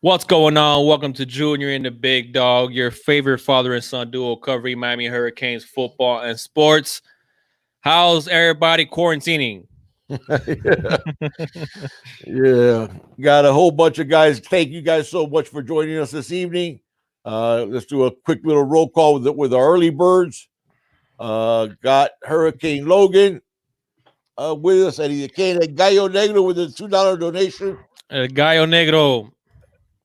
What's going on? Welcome to Junior and the Big Dog, your favorite father and son duo covering Miami Hurricanes football and sports. How's everybody quarantining? Yeah, yeah. Got a whole bunch of guys. Thank you guys so much for joining us this evening. Let's do a quick little roll call with our early birds. Got Hurricane Logan with us, Eddie the Cane, and Gallo Negro with a $2 donation. Gallo Negro,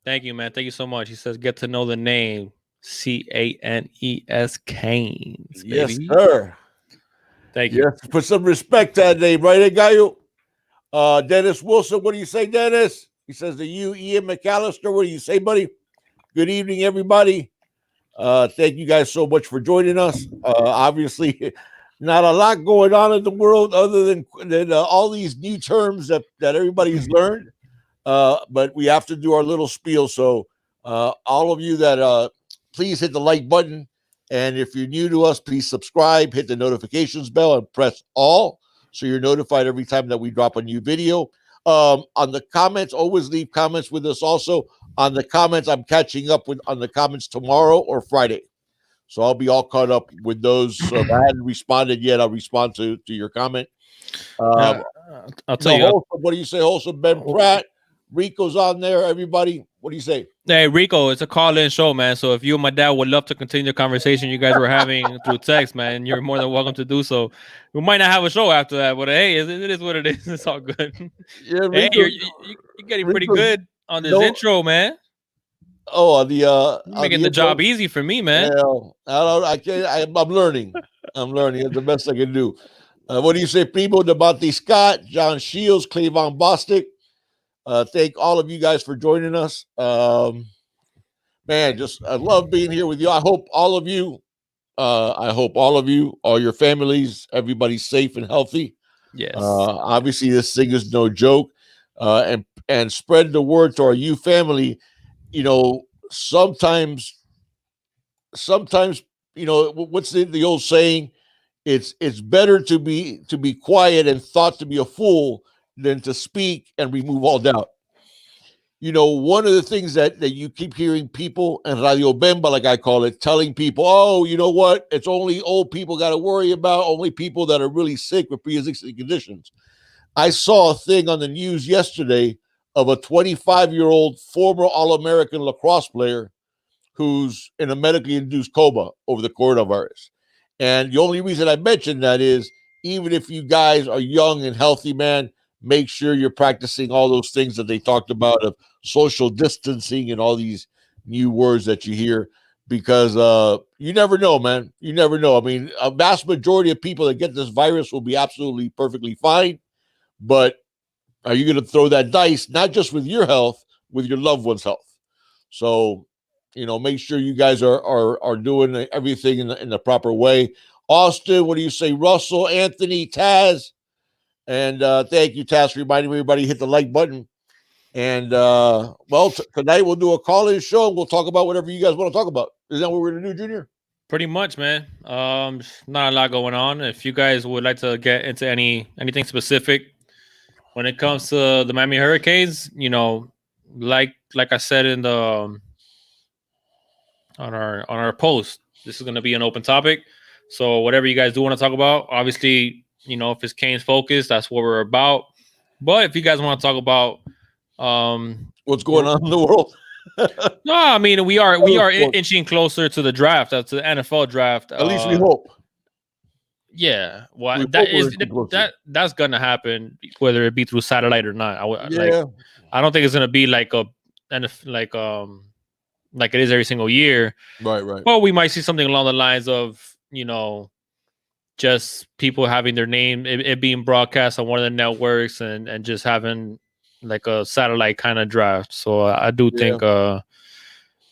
thank you, man. Thank you so much. He says, get to know the name Canes, Canes, Yes, baby. sir. Thank you. Yes, put some respect to that name, right, Gallo? Dennis Wilson, what do you say, Dennis? He says to you, Ian McAllister, what do you say, buddy? Good evening, everybody. Thank you guys so much for joining us. Obviously, not a lot going on in the world other than all these new terms that everybody's learned. But we have to do our little spiel. So, all of you that please hit the like button. And if you're new to us, please subscribe, hit the notifications bell, and press all so you're notified every time that we drop a new video. On the comments, always leave comments with us also. On the comments, I'm catching up with on the comments tomorrow or Friday. So I'll be all caught up with those. So if I hadn't responded yet, I'll respond to your comment. I'll tell you. What do you say, Wholesome? Ben Pratt, Rico's on there. Everybody, what do you say? Hey, Rico, it's a call-in show, man. So if you and my dad would love to continue the conversation you guys were having through text, man, you're more than welcome to do so. We might not have a show after that, but hey, it is what it is. It's all good. Yeah, Rico, hey, you're getting pretty good on this intro, man. Oh, making the job easy for me, man. Hell, I can't. I'm learning. I'm learning. It's the best I can do. What do you say, Primo Devontae Scott, John Shields, Cleavon Bostic? Thank all of you guys for joining us. Man, I love being here with you. I hope all of you, all your families, everybody's safe and healthy. Yes. Obviously, this thing is no joke. And spread the word to our you family. You know, sometimes, you know, what's the old saying? It's better to be quiet and thought to be a fool than to speak and remove all doubt. You know, one of the things that you keep hearing people and Radio Bemba, like I call it, telling people, oh, you know what? It's only old people got to worry about, only people that are really sick with pre-existing conditions. I saw a thing on the news yesterday of a 25-year-old former All-American lacrosse player who's in a medically induced coma over the coronavirus. And the only reason I mentioned that is even if you guys are young and healthy, man, make sure you're practicing all those things that they talked about of social distancing and all these new words that you hear because you never know, man. You never know. I mean, a vast majority of people that get this virus will be absolutely perfectly fine. But are you going to throw that dice, not just with your health, with your loved one's health? So, you know, make sure you guys are doing everything in the proper way. Austin, what do you say? Russell, Anthony, Taz. And thank you, Taz, for reminding everybody hit the like button. And, tonight we'll do a call-in show. And we'll talk about whatever you guys want to talk about. Is that what we're going to do, Junior? Pretty much, man. Not a lot going on. If you guys would like to get into anything specific when it comes to the Miami Hurricanes, you know, like I said in the on our post, this is going to be an open topic. So whatever you guys do want to talk about, obviously, you know, if it's Canes focused, that's what we're about. But if you guys want to talk about what's going on in the world, no, I mean we are inching closer to the draft, to the NFL draft. At least we hope. Yeah, well, that's gonna happen, whether it be through satellite or not. I don't think it's gonna be like it is every single year. Right. Well, we might see something along the lines of, you know, just people having their name, it being broadcast on one of the networks, and just having like a satellite kind of draft. So I do think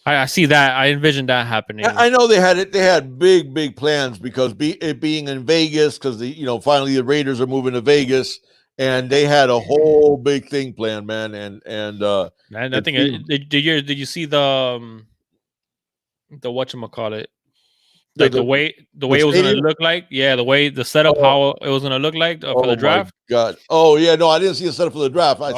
I see that. I envision that happening. I know they had big plans because it being in Vegas, because finally the Raiders are moving to Vegas, and they had a whole big thing planned, man. And I think did you see the whatchamacallit? Like the way it was going to look like, the setup, how it was going to look like for the draft. God, oh yeah, no, I didn't see a setup for the draft. I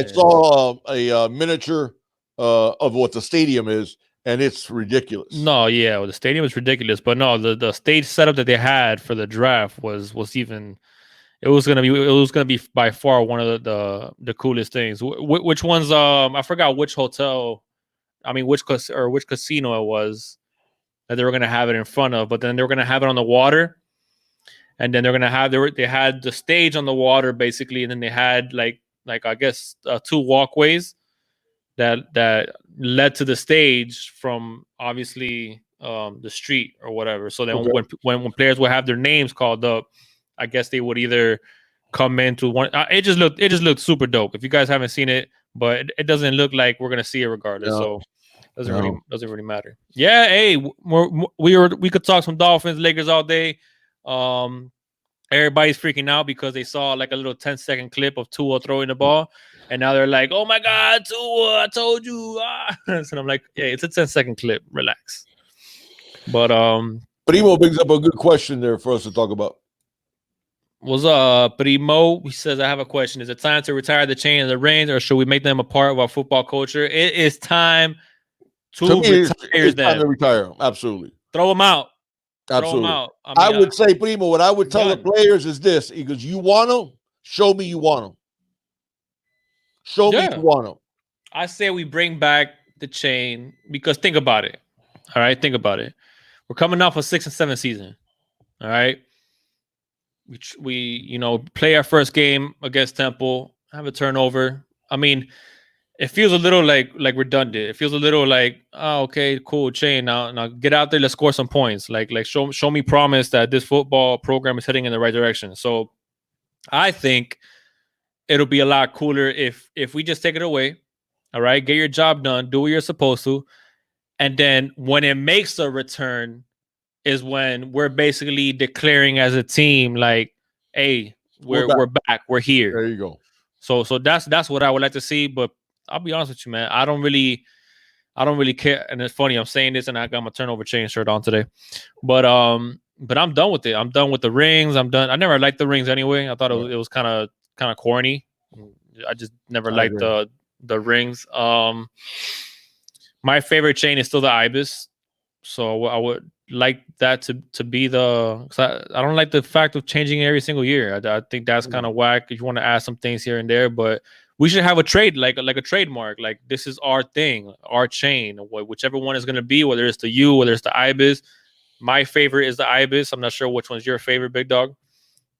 saw a miniature of what the stadium is, and it's ridiculous. No, yeah, well, the stadium is ridiculous, but no, the stage setup that they had for the draft was even. It was gonna be by far one of the coolest things. Which ones? I forgot which hotel. I mean, which casino it was that they were gonna have it in front of, but then they were gonna have it on the water, and then they're gonna have they had the stage on the water basically, and then they had like I guess 2 walkways that led to the stage from obviously the street or whatever. So then when players would have their names called up, I guess they would either come into one. It just looked super dope. If you guys haven't seen it, but it doesn't look like we're gonna see it regardless. So doesn't really matter. Yeah, hey, we could talk some Dolphins, Lakers all day. Everybody's freaking out because they saw like a little 10-second clip of Tua throwing the ball, and now they're like, "Oh my God, Tua! I told you!" So I'm like, "Yeah, it's a 10-second clip. Relax." But Primo brings up a good question there for us to talk about. What's up, Primo? He says, "I have a question. Is it time to retire the chain and the reins, or should we make them a part of our football culture?" It is time to retire them. Time to retire them. Absolutely. Throw them out. Absolutely. Throw them out. I would say, Primo, what I would tell the players is this: because you want them, show me you want them. Show me you want them. I say we bring back the chain because think about it. All right, think about it. We're coming off a 6 and 7 season. All right. We play our first game against Temple, have a turnover. I mean, it feels a little like redundant. It feels a little like, oh, okay, cool, chain. Now get out there, let's score some points. Like show me promise that this football program is heading in the right direction. So I think it'll be a lot cooler if we just take it away. All right, get your job done, do what you're supposed to, and then when it makes a return is when we're basically declaring as a team like, hey, we're back, we're here. There you go. So that's what I would like to see, but I'll be honest with you, man. I don't really care. And it's funny, I'm saying this and I got my turnover chain shirt on today. But I'm done with it. I'm done with the rings. I'm done. I never liked the rings anyway. I thought it was kind of corny. I just never liked the rings. My favorite chain is still the Ibis. So I would like that to be the. I don't like the fact of changing every single year. I think that's kind of whack. If you want to add some things here and there, but we should have a trade, like a trademark. Like this is our thing, our chain, whichever one is going to be. Whether it's the U, whether it's the Ibis. My favorite is the Ibis. I'm not sure which one's your favorite, Big Dog.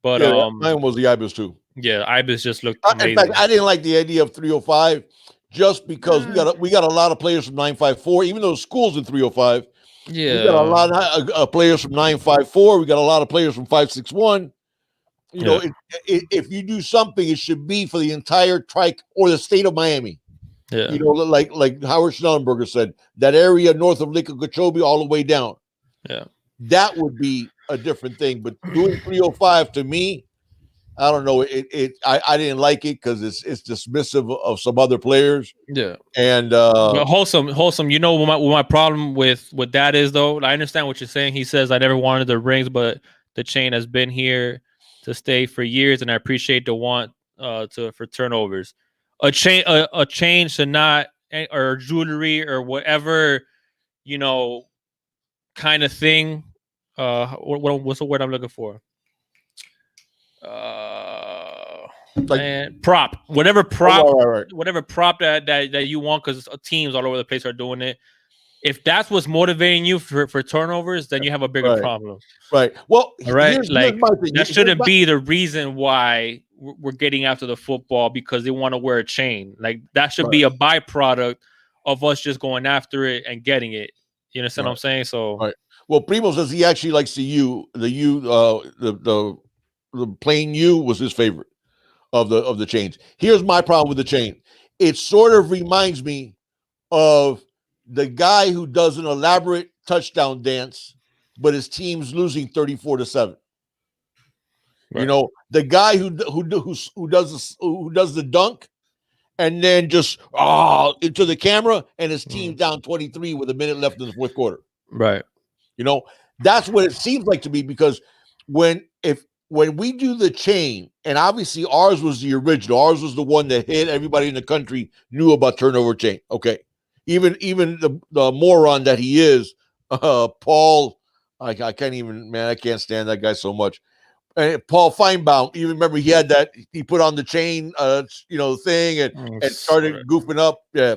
But mine was the Ibis too. Yeah, Ibis just looked amazing. In fact, I didn't like the idea of 305 just because we got a lot of players from 954, even though the school's in 305. Yeah, we got a lot of players from 954. We got a lot of players from 561. You know, if you do something, it should be for the entire trike or the state of Miami. Yeah, you know, like Howard Schnellenberger said, that area north of Lake Okeechobee all the way down. Yeah, that would be a different thing. But doing 305 to me, I don't know. I didn't like it because it's dismissive of some other players. Yeah, and wholesome. You know what my problem with that is though. I understand what you're saying. He says I never wanted the rings, but the chain has been here to stay for years, and I appreciate the want for turnovers. A chain should not, or jewelry or whatever, kind of thing. What's the word I'm looking for? Prop, whatever prop, whatever prop that you want, because teams all over the place are doing it. If that's what's motivating you for turnovers, then you have a bigger problem. Right. Well, here's that shouldn't be the reason why we're getting after the football, because they want to wear a chain. Like that should be a byproduct of us just going after it and getting it. You understand what I'm saying? So, well, Primo says he actually likes the plain U was his favorite of the chains. Here's my problem with the chain. It sort of reminds me of the guy who does an elaborate touchdown dance, but his team's losing 34-7. Right. You know, the guy who does the dunk and then just into the camera and his team down 23 with a minute left in the fourth quarter. Right. You know, that's what it seems like to me, because when we do the chain, and obviously ours was the original, ours was the one that hit everybody in the country knew about turnover chain. Okay. Even the moron that he is, Paul. I can't even, man. I can't stand that guy so much. Paul Feinbaum. You remember he had that, he put on the chain, thing, and started goofing up. Yeah,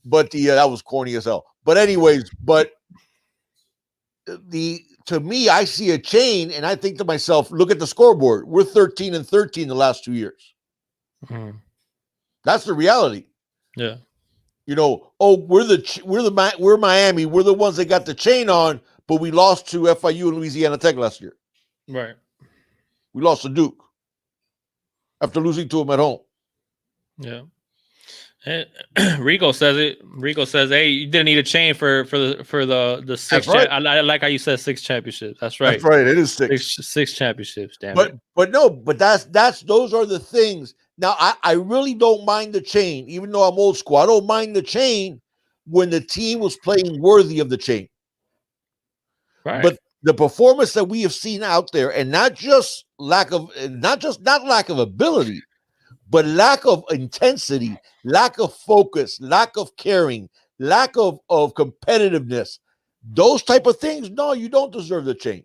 but that was corny as hell. But anyways, to me, I see a chain, and I think to myself, look at the scoreboard. We're 13-13 the last 2 years. Mm-hmm. That's the reality. Yeah. We're Miami. We're the ones that got the chain on, but we lost to FIU and Louisiana Tech last year. Right. We lost to Duke after losing to them at home. Yeah. Rico says it. Rico says, "Hey, you didn't need a chain for the six. Right. I like how you said 6 championships. That's right. That's right. It is six championships. Damn but, it. But no. But those are the things. Now I really don't mind the chain, even though I'm old school. I don't mind the chain when the team was playing worthy of the chain. Right. But the performance that we have seen out there, and not lack of ability, but lack of intensity, lack of focus, lack of caring, lack of competitiveness, those type of things, no, you don't deserve the chain.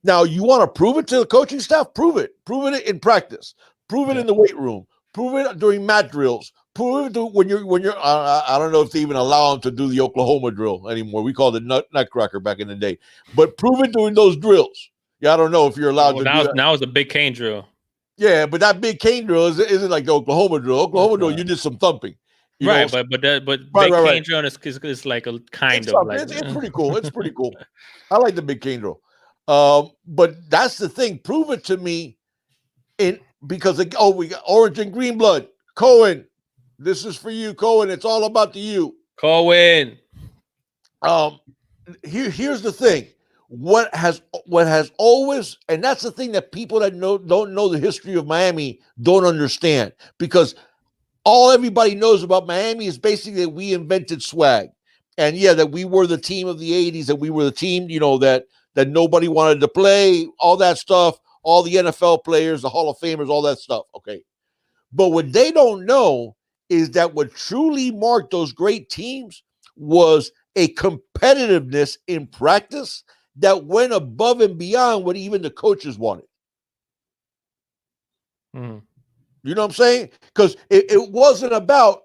Now, you want to prove it to the coaching staff? Prove it. Prove it in practice. Prove it in the weight room. Prove it during mat drills. Prove it when you're. I don't know if they even allow them to do the Oklahoma drill anymore. We called it nutcracker back in the day. But prove it during those drills. Yeah, I don't know if you're allowed to do that. Now it's a big cane drill. Yeah, but that big cane drill isn't like the Oklahoma drill. Oklahoma drill, you did some thumping. Right, but big cane drill is like a kind of like it's pretty cool. It's pretty cool. I like the big cane drill. But that's the thing. Prove it to me because we got orange and green blood. Cohen, this is for you, Cohen. It's all about you. Cohen. Here's the thing. What has always, and that's the thing that people that don't know the history of Miami don't understand, because all everybody knows about Miami is basically that we invented swag, and that we were the team of the 80s, and we were the team, that nobody wanted to play, all that stuff, all the NFL players, the Hall of Famers, all that stuff. Okay. But what they don't know is that what truly marked those great teams was a competitiveness in practice that went above and beyond what even the coaches wanted. Mm-hmm. You know what I'm saying? Because it wasn't about,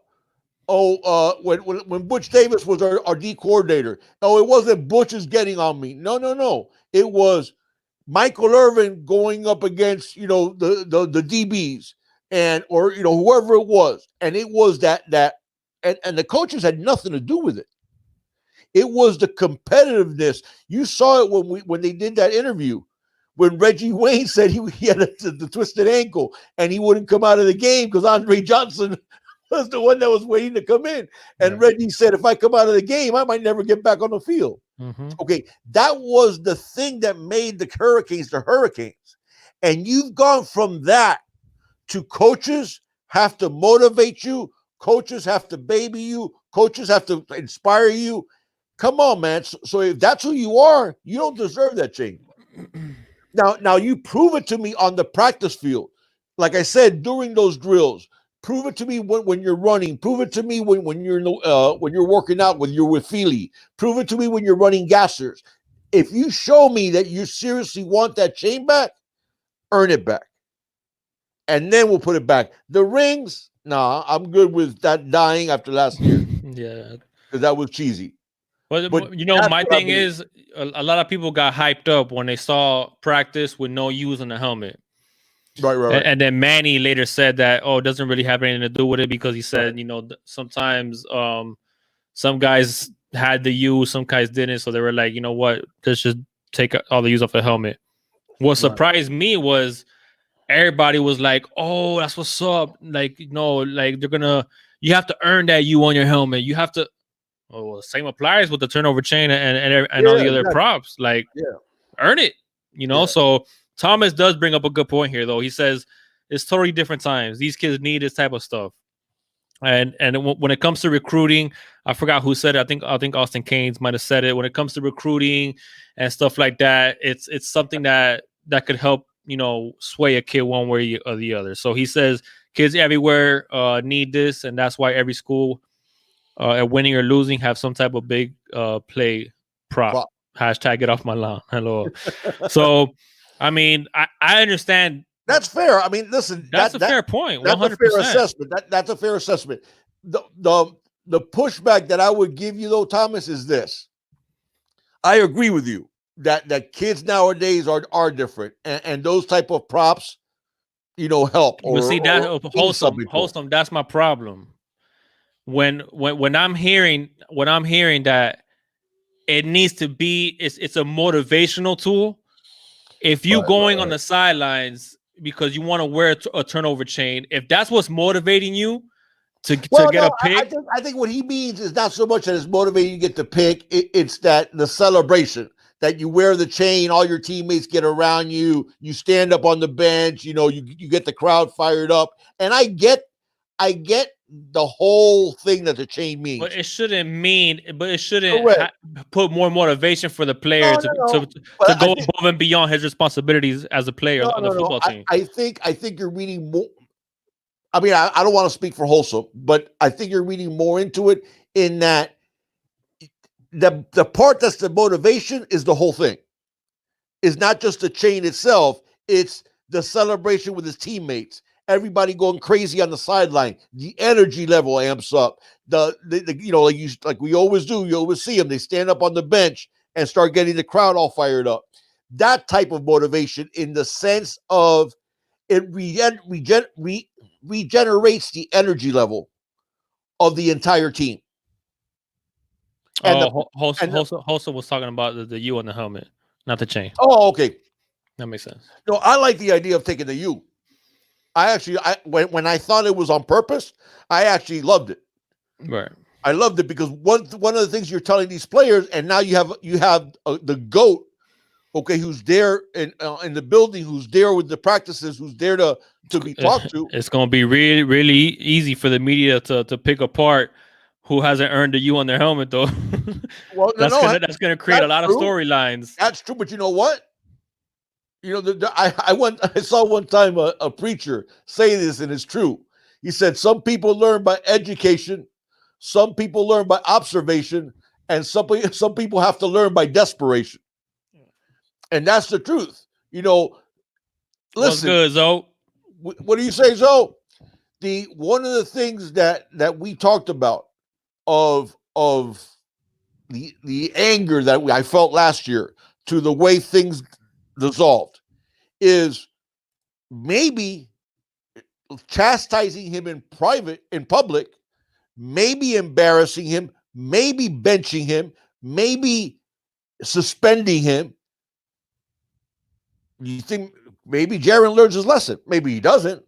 when Butch Davis was our D coordinator, it wasn't Butch is getting on me. No. It was Michael Irvin going up against, the DBs or whoever it was. And it was that and the coaches had nothing to do with it. It was the competitiveness. You saw it when they did that interview, when Reggie Wayne said he had the twisted ankle and he wouldn't come out of the game because Andre Johnson was the one that was waiting to come in. And Reggie said, if I come out of the game, I might never get back on the field. Mm-hmm. Okay, that was the thing that made the Hurricanes the Hurricanes. And you've gone from that to coaches have to motivate you, coaches have to baby you, coaches have to inspire you. Come on, man. So if that's who you are, you don't deserve that chain. Now you prove it to me on the practice field. Like I said, during those drills, prove it to me when you're running. Prove it to me when you're working out, when you're with Feely. Prove it to me when you're running gassers. If you show me that you seriously want that chain back, earn it back. And then we'll put it back. The rings, nah, I'm good with that dying after last year. Yeah. Because that was cheesy. But my thing is, a lot of people got hyped up when they saw practice with no use on the helmet. Right. And then Manny later said that, it doesn't really have anything to do with it, because he said, sometimes some guys had the use, some guys didn't. So they were like, you know what, let's just take all the use off the helmet. What surprised me was everybody was like, oh, that's what's up. Like, like you have to earn that you on your helmet. You have to. Oh, well, same applies with the turnover chain and all the other props. Like, earn it, So Thomas does bring up a good point here, though. He says it's totally different times. These kids need this type of stuff. And when it comes to recruiting, I forgot who said it. I think Austin Keynes might have said it. When it comes to recruiting and stuff like that, it's something that could help, sway a kid one way or the other. So he says kids everywhere need this, and that's why every school at winning or losing, have some type of big play prop. Prop. Hashtag get off my lawn. Hello. So, I mean, I understand. That's fair. I mean, listen, That's a fair point. that's a fair 100%. assessment. That's a fair assessment. The pushback that I would give you though, Thomas, is this. I agree with you that kids nowadays are different, and those type of props, help But see, that mean something to 'em. wholesome. That's my problem. When I'm hearing that it needs to be, it's a motivational tool. If you going on the sidelines because you want to wear a turnover chain, if that's what's motivating you to get a pick, I think what he means is not so much that it's motivating you to get the pick. It's that the celebration that you wear the chain, all your teammates get around you, you stand up on the bench, you get the crowd fired up, and I get the whole thing that the chain means. But it shouldn't put more motivation for the player to go above and beyond his responsibilities as a player on the football team. I think you're reading more. I mean, I don't want to speak for wholesome, but I think you're reading more into it in that the part that's the motivation is the whole thing. It's not just the chain itself. It's the celebration with his teammates. Everybody going crazy on the sideline. The energy level amps up. Like we always do. You always see them. They stand up on the bench and start getting the crowd all fired up. That type of motivation, in the sense of it regenerates the energy level of the entire team. And Hossa was talking about the U on the helmet, not the chain. Oh, okay. That makes sense. No, I like the idea of taking the U. When I thought it was on purpose, I actually loved it. Right. I loved it because one of the things you're telling these players, and now you have the GOAT, okay, who's there in the building, who's there with the practices, who's there to be talked to. It's going to be really, really easy for the media to pick apart who hasn't earned the U on their helmet, though. Well, that's going to create a lot of storylines. That's true, but you know what? I saw one time a preacher say this, and it's true. He said some people learn by education, some people learn by observation, and some people have to learn by desperation. And that's the truth. Listen. What's good, Zoe? What do you say, Zoe? One of the things that we talked about of the anger that I felt last year to the way things dissolved is maybe chastising him in public, maybe embarrassing him, maybe benching him, maybe suspending him. You think maybe Jaron learns his lesson? Maybe he doesn't.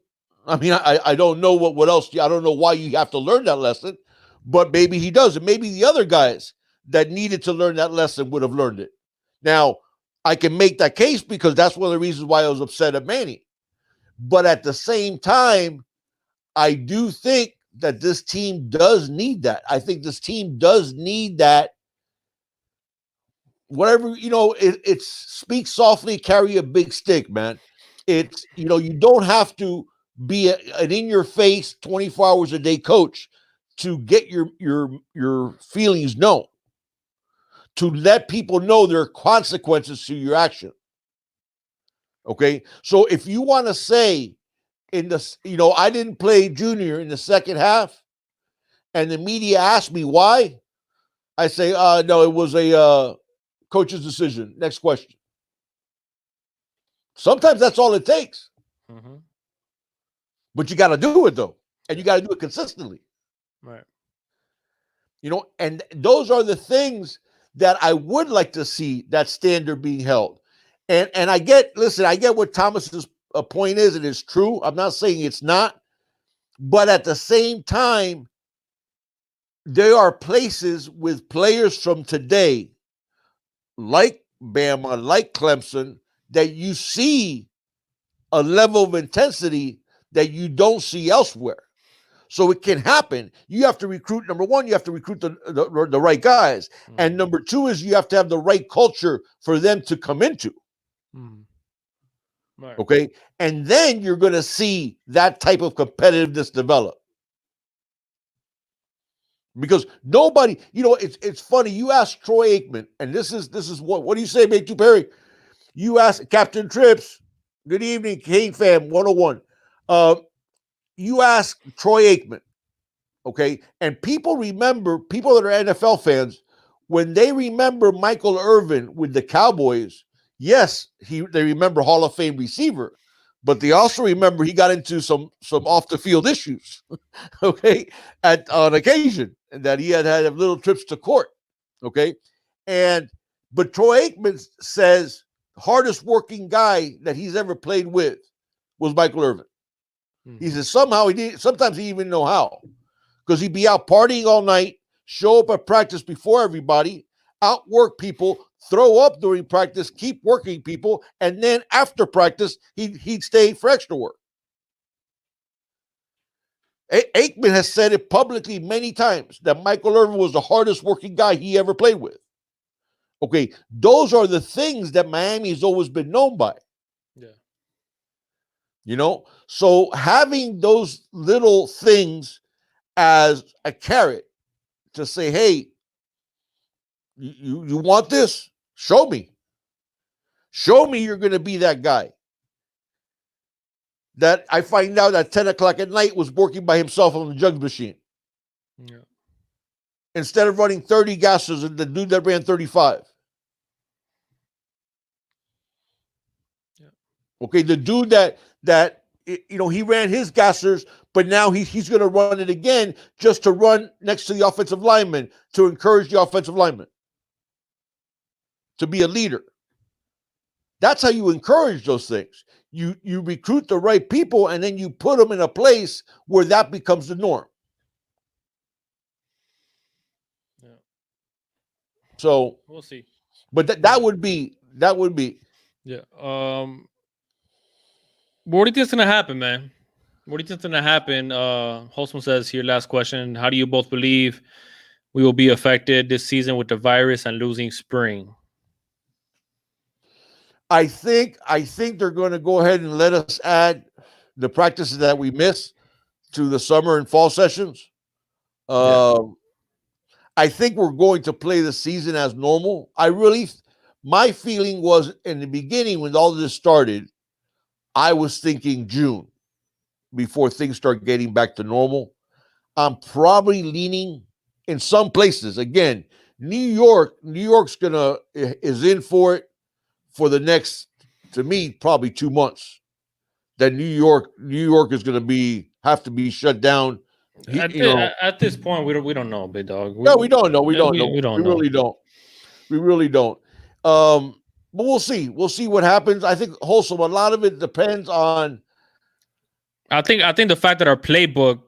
I mean, I don't know what else. I don't know why you have to learn that lesson, but maybe he does. And maybe the other guys that needed to learn that lesson would have learned it. Now, I can make that case because that's one of the reasons why I was upset at Manny. But at the same time, I do think that this team does need that. I think this team does need that. Whatever, it's speak softly, carry a big stick, man. It's, you don't have to be an in-your-face 24 hours a day coach to get your feelings known, to let people know there are consequences to your action. Okay, so if you want to say I didn't play Junior in the second half, and the media asked me why, I say, no, it was a coach's decision. Next question. Sometimes that's all it takes. Mm-hmm. But you got to do it, though, and you got to do it consistently. Right. And those are the things that I would like to see that standard being held. And I get what Thomas's point is, and it's true. I'm not saying it's not. But at the same time, there are places with players from today, like Bama, like Clemson, that you see a level of intensity that you don't see elsewhere. So it can happen. You have to recruit, number one, you have to recruit the right guys. Mm-hmm. And number two is you have to have the right culture for them to come into. Mm-hmm. Right. Okay? And then you're going to see that type of competitiveness develop. because nobody, it's funny. You ask Troy Aikman, and this is what do you say, mate? To Perry, you ask Captain Trips. Good evening, Kane fam 101. You ask Troy Aikman, okay, and people that are NFL fans, when they remember Michael Irvin with the Cowboys, yes, they remember Hall of Fame receiver, but they also remember he got into some off the field issues, okay, on occasion, and that he had little trips to court, okay, but Troy Aikman says hardest working guy that he's ever played with was Michael Irvin. He says sometimes he didn't even know how, because he'd be out partying all night, show up at practice before everybody, outwork people, throw up during practice, keep working people, and then after practice, he'd stay for extra work. Aikman has said it publicly many times that Michael Irvin was the hardest working guy he ever played with. Okay, those are the things that Miami has always been known by. Yeah. So having those little things as a carrot to say, hey, you want this? Show me. Show me you're going to be that guy. That I find out at 10 o'clock at night was working by himself on the jugs machine. Yeah. Instead of running 30 gases, and the dude that ran 35. Yeah. Okay, the dude that he ran his gassers, but now he's going to run it again just to run next to the offensive lineman to encourage the offensive lineman to be a leader. That's how you encourage those things. You recruit the right people, and then you put them in a place where that becomes the norm. Yeah. So we'll see. But that would be. Yeah. What do you think's gonna happen, man? What do you think's gonna happen? Holtzman says here, last question. How do you both believe we will be affected this season with the virus and losing spring? I think they're going to go ahead and let us add the practices that we miss to the summer and fall sessions. I think we're going to play the season as normal. My feeling was in the beginning when all this started, I was thinking June before things start getting back to normal. I'm probably leaning in some places. Again, New York's is in for it for the next, to me, probably 2 months. That New York is going to have to be shut down. At this point, we don't know, big dog. We don't know. We really don't. We really don't. But we'll see. We'll see what happens. I think Wholesome. A lot of it depends on. I think the fact that our playbook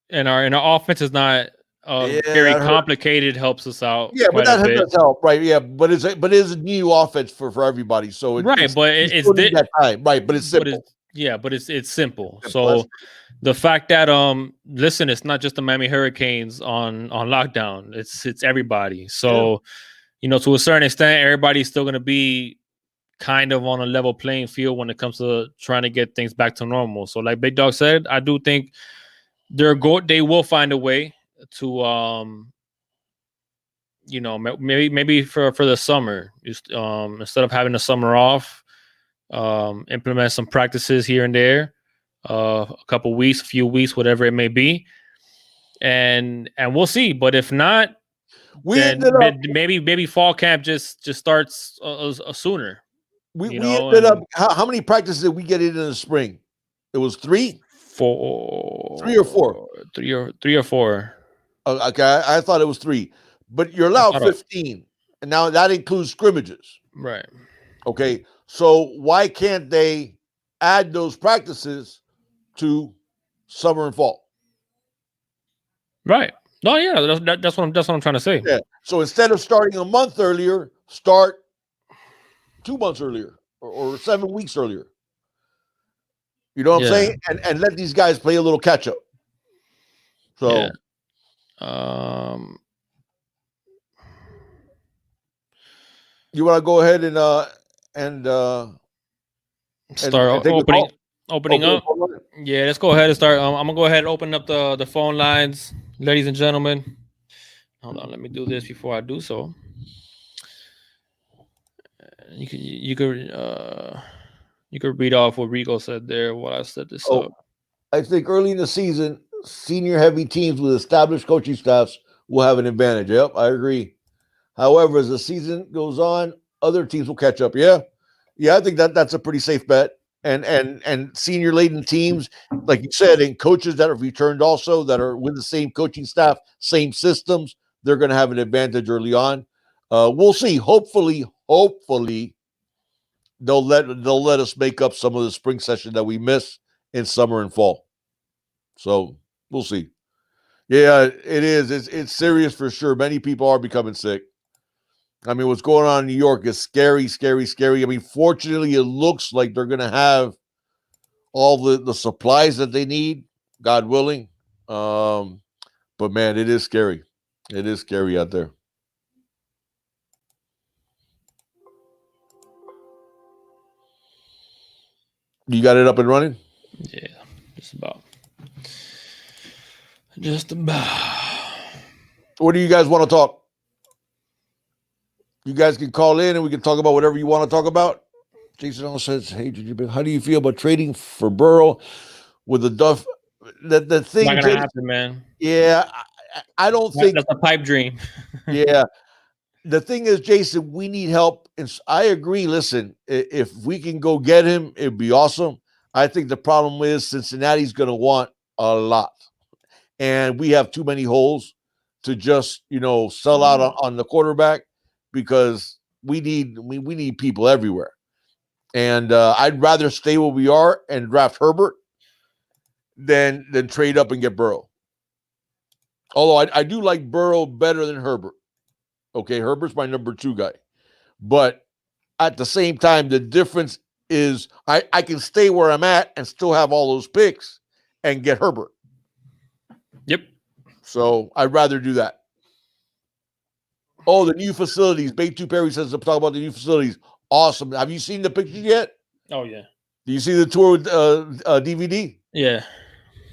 and our offense is not very complicated helps us out. Yeah, but that does help, right? Yeah, but it's a new offense for everybody. So but it's that time, right? But it's simple. But it's simple. So the fact that listen, it's not just the Miami Hurricanes on lockdown. It's everybody. So to a certain extent, everybody's still going to be kind of on a level playing field when it comes to trying to get things back to normal. So like Big Dog said, I do think they will find a way to maybe for the summer, just instead of having the summer off, implement some practices here and there, a couple weeks, a few weeks, whatever it may be, and we'll see. But if not, maybe fall camp just starts sooner. We ended up. How many practices did we get in the spring? It was 3, 4, 3 or 4, 3 or 4. Okay, I thought it was 3, but you're allowed 15, and now that includes scrimmages. Right. Okay, so why can't they add those practices to summer and fall? Right. No, yeah, that's what I'm trying to say. Yeah. So instead of starting a month earlier, start 2 months earlier or 7 weeks earlier. You know what I'm saying? And let these guys play a little catch up. So, you want to go ahead and start opening up? Yeah, let's go ahead and start. I'm gonna go ahead and open up the phone lines, ladies and gentlemen. Hold on, let me do this before I do so. You could read off what Rico said there while I set this Oh, up. I think early in the season, senior heavy teams with established coaching staffs will have an advantage. Yep, I agree. However, as the season goes on, other teams will catch up. Yeah, yeah, I think that's a pretty safe bet. And senior laden teams, like you said, and coaches that have returned also that are with the same coaching staff, same systems, they're going to have an advantage early on. We'll see. Hopefully, they'll let us make up some of the spring session that we miss in summer and fall. So we'll see. Yeah, it is. It's serious for sure. Many people are becoming sick. I mean, what's going on in New York is scary, scary, scary. I mean, fortunately, it looks like they're going to have all the supplies that they need, God willing. But man, it is scary. It is scary out there. You got it up and running? Yeah, just about. Just about. What do you guys want to talk? You guys can call in and we can talk about whatever you want to talk about. Jason also says, "Hey, how do you feel about trading for Burrow with the Duff?" The thing, Not gonna Jason, happen, man. yeah, I don't think. That's a pipe dream. Yeah, the thing is, Jason, we need help. And I agree. Listen, if we can go get him, it'd be awesome. I think the problem is Cincinnati's going to want a lot, and we have too many holes to just sell out on the quarterback because we need people everywhere. And I'd rather stay where we are and draft Herbert than trade up and get Burrow. Although I do like Burrow better than Herbert. Okay, Herbert's my number 2 guy. But at the same time, the difference is I can stay where I'm at and still have all those picks and get Herbert. Yep. So I'd rather do that. Oh, the new facilities. Beitu Perry says to talk about the new facilities. Awesome. Have you seen the pictures yet? Oh yeah. Do you see the tour with DVD? Yeah.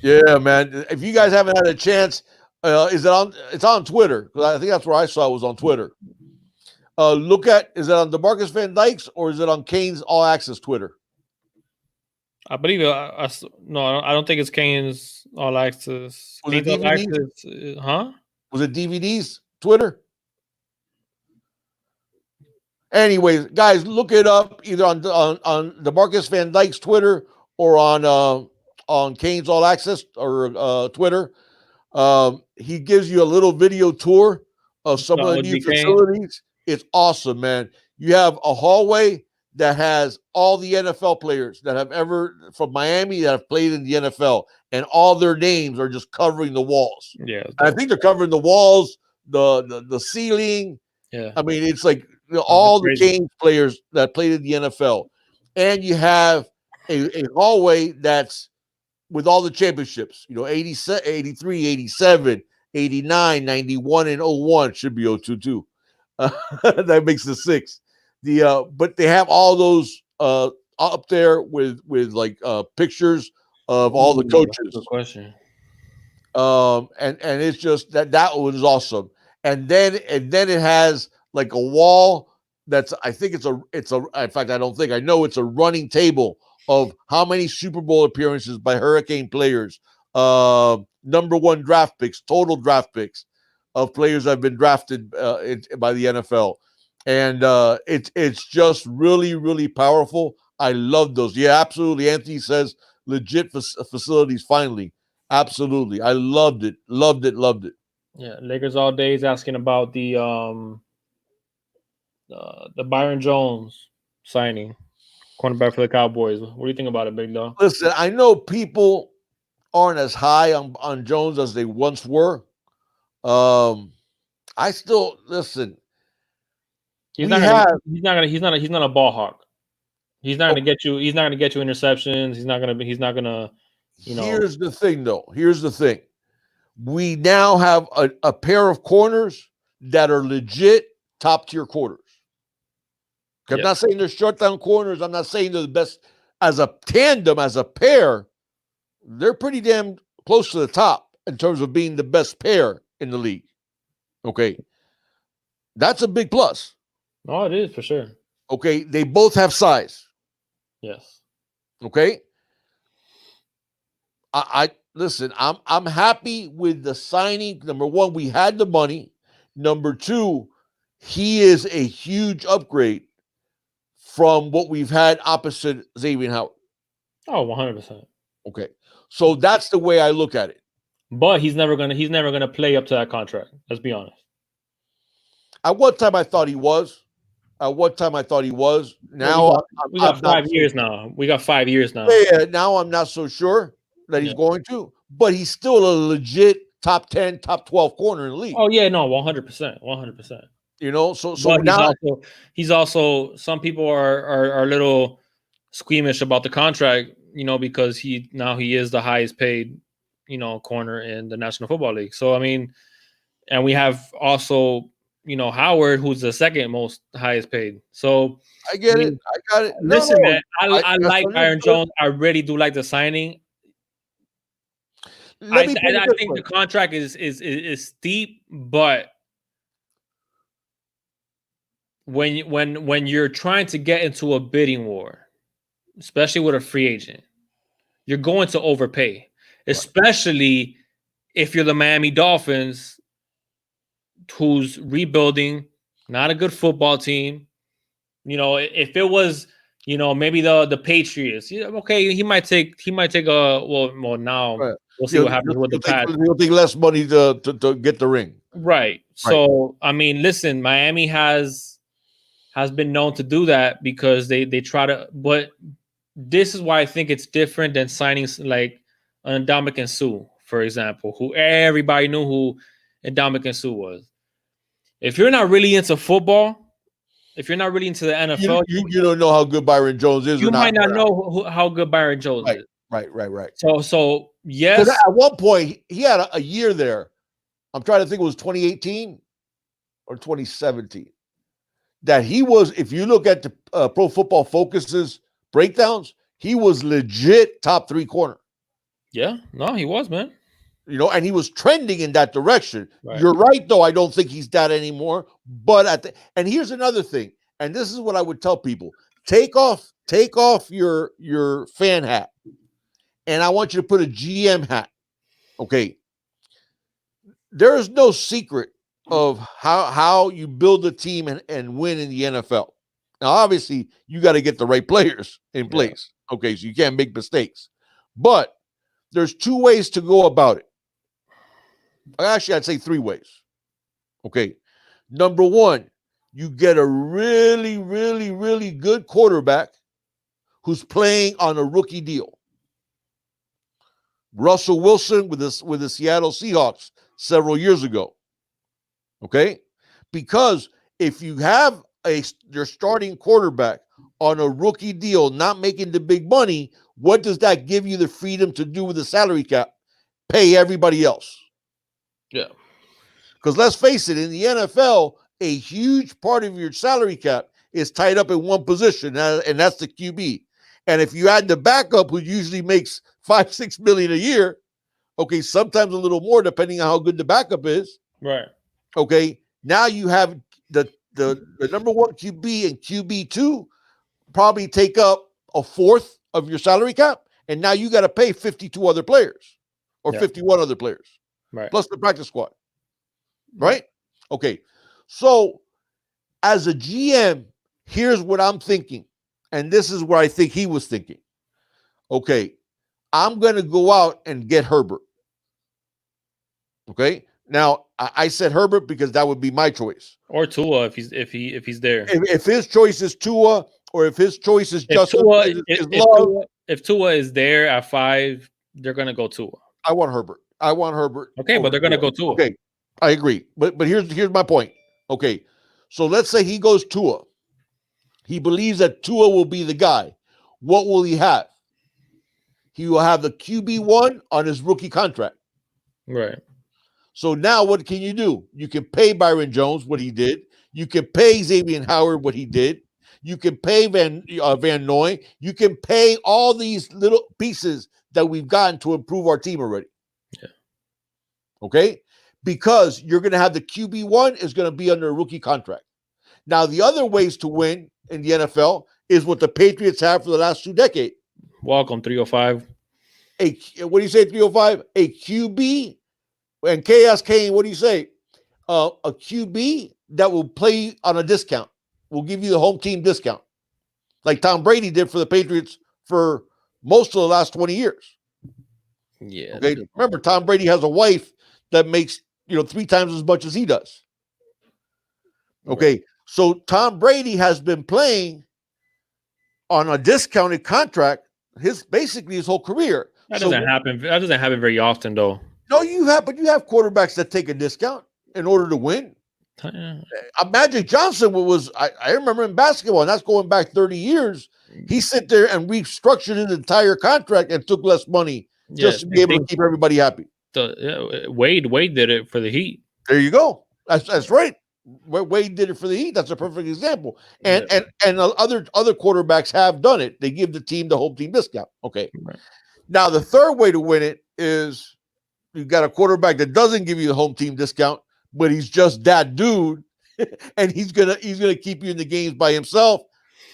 Yeah, man. If you guys haven't had a chance, is it on? It's on Twitter. I think that's where I saw it was on Twitter. Is it on DeMarcus Van Dyke's or is it on Kane's All Access Twitter? I believe it. No, I don't think it's Kane's All Access. Was it Kane's All DVDs? Access, huh? Was it DVDs? Twitter? Anyways, guys, look it up either on DeMarcus Van Dyke's Twitter or on Kane's All Access or Twitter. He gives you a little video tour of some of the new facilities. It's awesome, man. You have a hallway that has all the NFL players that have ever from Miami that have played in the NFL, and all their names are just covering the walls. Yeah, I think they're covering the walls, the ceiling. Yeah, I mean, it's like all the James players that played in the NFL, and you have a hallway that's with all the championships, 87, 83, 87, 89, 91, and 01 should be 02 too. That makes the 6. But they have all those up there with like pictures of all the coaches. Good question. And it's just that was awesome. And then it has like a wall that's I think it's a in fact I know it's a running table of how many Super Bowl appearances by Hurricane players, number 1 draft picks, total draft picks of players that have been drafted by the NFL. And it's just really, really powerful. I love those. Yeah, absolutely. Anthony says legit facilities finally. Absolutely. I loved it. Loved it. Loved it. Yeah, Lakers all day is asking about the Byron Jones signing, cornerback for the Cowboys. What do you think about it, Big Dog? Listen, I know people aren't as high on Jones as they once were. I still listen. He's not a ball hawk. He's not gonna get you. He's not gonna get you interceptions. He's not gonna. Here's the thing, though. Here's the thing. We now have a pair of corners that are legit top tier corners. I'm not saying they're shutdown corners. I'm not saying they're the best as a tandem, as a pair. They're pretty damn close to the top in terms of being the best pair in the league. Okay. That's a big plus. No, it is for sure. Okay. They both have size. Yes. Okay. I listen, I'm happy with the signing. Number one, we had the money. Number two, he is a huge upgrade from what we've had opposite Xavier Howard. Oh, 100%. Okay. So that's the way I look at it. But he's never gonna play up to that contract. Let's be honest. At one time I thought he was. Now We got I'm not 5 years now. We got 5 years now. Yeah, now I'm not so sure that he's going to, but he's still a legit top 10, top 12 corner in the league. Oh yeah, no, 100%, 100%. You know, so But now he's also some people are a little squeamish about the contract, because he is the highest paid, corner in the National Football League. So I mean, and we have also, Howard, who's the second most highest paid. So I get it. I got it. Listen, man, I that's like Byron Jones. I really do like the signing. I think the contract is steep, but when you're trying to get into a bidding war, especially with a free agent, you're going to overpay, especially if you're the Miami Dolphins, who's rebuilding, not a good football team. If it was, maybe the Patriots, okay, he might take a well now. Right. We'll see what happens with the Pats. He'll take less money to get the ring. Right. So I mean, listen, Miami has been known to do that because they try to, but this is why I think it's different than signing like an Ndamukong Suh, for example, who everybody knew who Ndamukong Suh was. If you're not really into football, if you're not really into the NFL, you don't know how good Byron Jones is. You might not know how good Byron Jones is. Right. So yes. At one point, he had a year there. I'm trying to think it was 2018 or 2017. That he was, if you look at the Pro Football Focus's breakdowns, he was legit top 3 corner. Yeah, no, he was, man. And he was trending in that direction. Right. You're right, though. I don't think he's that anymore. But and here's another thing, and this is what I would tell people: take off your fan hat, and I want you to put a GM hat. Okay. There is no secret of how you build a team and win in the NFL. Now, obviously, you got to get the right players in place. Yeah. Okay, so you can't make mistakes. But there's 2 ways to go about it. Actually, I'd say 3 ways. Okay. Number 1, you get a really, really, really good quarterback who's playing on a rookie deal. Russell Wilson with the Seattle Seahawks several years ago. Okay? Because if you have your starting quarterback on a rookie deal, not making the big money, what does that give you the freedom to do with the salary cap? Pay everybody else. Yeah. Because let's face it, in the NFL, a huge part of your salary cap is tied up in one position, and that's the QB. And if you add the backup, who usually makes $5-6 million a year, okay, sometimes a little more depending on how good the backup is. Right. Okay, now you have the number 1 QB and QB2 probably take up a fourth of your salary cap, and now you got to pay 52 other players or 51 other players, right? Plus the practice squad, right? Okay, so as a GM, here's what I'm thinking, and this is where I think he was thinking. Okay, I'm going to go out and get Herbert. Okay. Now I said Herbert because that would be my choice. Or Tua if he's there. If his choice is Tua, or if his choice is Justin, if Tua is there at 5, they're gonna go Tua. I want Herbert. Okay, but they're gonna go Tua. Okay, I agree. But here's my point. Okay, so let's say he goes Tua. He believes that Tua will be the guy. What will he have? He will have the QB1 on his rookie contract. Right. So now what can you do? You can pay Byron Jones what he did. You can pay Xavier Howard what he did. You can pay Van Noy. You can pay all these little pieces that we've gotten to improve our team already. Yeah. Okay? because you're going to have the QB1 is going to be under a rookie contract. Now, the other ways to win in the NFL is what the Patriots have for the last 2 decades. Welcome 305. What do you say, 305? A QB and Chaos Kane, what do you say? A QB that will play on a discount, will give you the home team discount, like Tom Brady did for the Patriots for most of the last 20 years. Yeah. Okay. Remember, Tom Brady has a wife that makes 3 times as much as he does. Okay. Right. So Tom Brady has been playing on a discounted contract basically his whole career. That doesn't happen. That doesn't happen very often, though. No, you have quarterbacks that take a discount in order to win. Magic Johnson I remember in basketball, and that's going back 30 years. He sit there and restructured his entire contract and took less money just to be able to keep everybody happy. Wade did it for the Heat. There you go. That's right. Wade did it for the Heat. That's a perfect example. And other quarterbacks have done it. They give the team the home team discount. Okay. Right. Now the third way to win it is you've got a quarterback that doesn't give you the home team discount, but he's just that dude, and he's gonna keep you in the games by himself,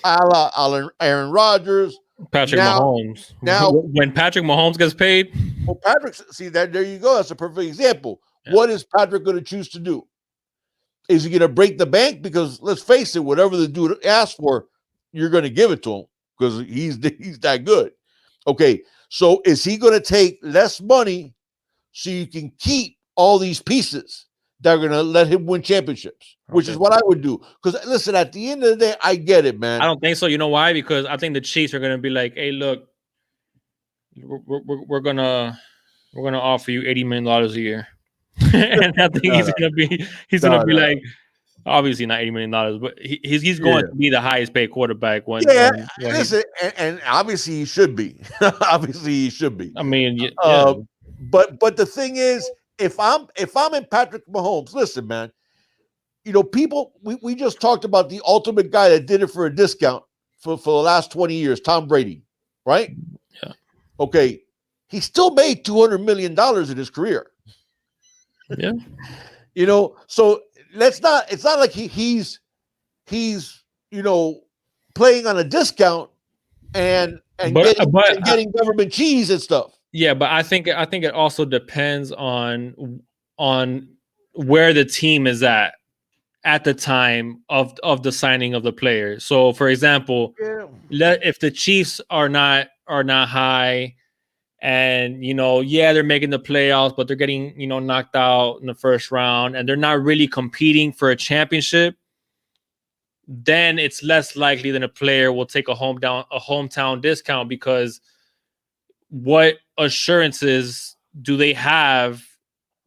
a la Aaron Rodgers, Patrick Mahomes. Now, when Patrick Mahomes gets paid, well, there you go. That's a perfect example. Yeah. What is Patrick going to choose to do? Is he going to break the bank? Because let's face it, whatever the dude asks for, you're going to give it to him because he's that good. Okay, so is he going to take less money so you can keep all these pieces that are going to let him win championships, which is what I would do. Because listen, at the end of the day, I get it, man. I don't think so. You know why? Because I think the Chiefs are going to be like, "Hey, look, we're gonna offer you $80 million a year," and I think he's gonna be like, obviously not $80 million, but he's going to be the highest paid quarterback when. Listen, and obviously he should be. Obviously he should be. I mean, but the thing is, if I'm in Patrick Mahomes, listen, man, people, we just talked about the ultimate guy that did it for a discount for the last 20 years, Tom Brady, right? Yeah. Okay. He still made $200 million in his career. Yeah. So it's not like he's playing on a discount and getting government cheese and stuff. Yeah, but I think it also depends on where the team is at the time of the signing of the player. So, for example, if the Chiefs are not high, and they're making the playoffs, but they're getting knocked out in the first round, and they're not really competing for a championship, then it's less likely that a player will take a hometown discount, because what assurances do they have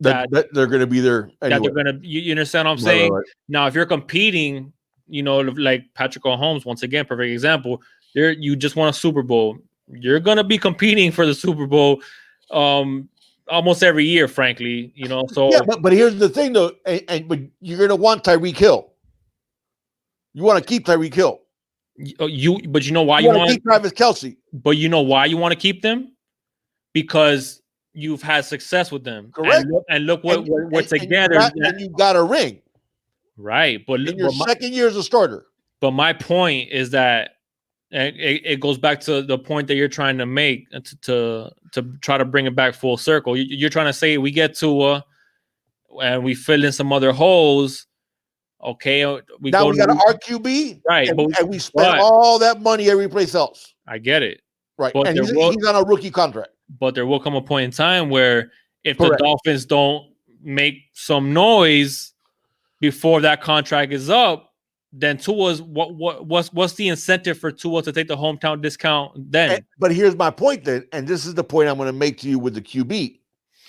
that they're going to be there anyway? That they're going to, you understand what I'm saying? Right. Now, if you're competing, like Patrick Mahomes, once again, perfect example, you just won a Super Bowl. You're going to be competing for the Super Bowl almost every year, frankly, so. Yeah, but here's the thing, though, but you're going to want Tyreek Hill. You want to keep Tyreek Hill. But you know why you want to keep Travis Kelce. But you know why you want to keep them? Because you've had success with them. Correct. And look what's together. And you got a ring. Right. But in your second year as a starter. But my point is that it goes back to the point that you're trying to make to try to bring it back full circle. You're trying to say we get Tua and we fill in some other holes. Okay, we got an RQB, right? And we spend all that money every place else. I get it, right? But and he's on a rookie contract. But there will come a point in time where if the Dolphins don't make some noise before that contract is up, then Tua's what's the incentive for Tua to take the hometown discount then? But here's my point then, and this is the point I'm going to make to you with the QB.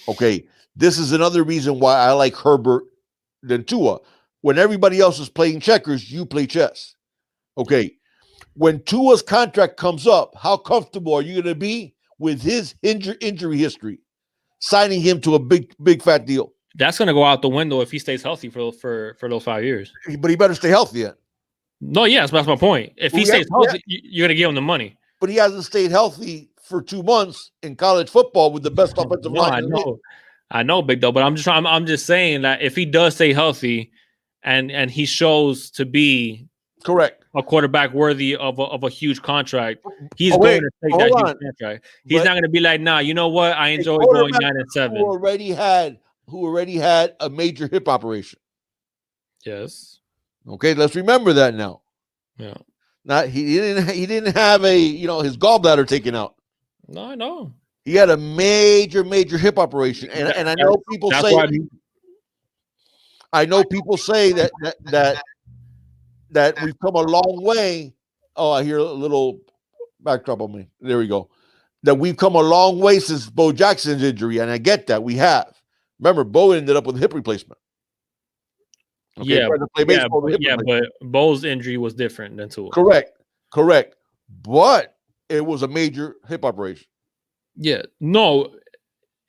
Okay, this is another reason why I like Herbert than Tua. When everybody else is playing checkers, you play chess. Okay. When Tua's contract comes up, how comfortable are you going to be with his injury history, signing him to a big fat deal? That's going to go out the window if he stays healthy for those 5 years. But he better stay healthy yet. No, yes, that's my point. If he stays healthy, you're going to give him the money. But he hasn't stayed healthy for 2 months in college football with the best offensive line. I know, big dog, but I'm just saying that if he does stay healthy, and he shows to be Correct. a quarterback worthy of a huge contract, he's Oh, going wait, to take that hold huge on. contract. He's But not going to be like, nah, you know what? I a enjoy going quarterback 9-7. who already had a major hip operation. Yes. Okay, let's remember that now. Yeah. Not he didn't have his gallbladder taken out. No, I know. He had a major hip operation, and I know people That's say why. I know people say that we've come a long way. Oh, I hear a little backdrop on me. There we go. That we've come a long way since Bo Jackson's injury, and I get that we have. Remember, Bo ended up with a hip replacement. Okay, Yeah, tried to play baseball with a hip replacement. but Bo's injury was different than Tua. Correct. But it was a major hip operation. Yeah, no,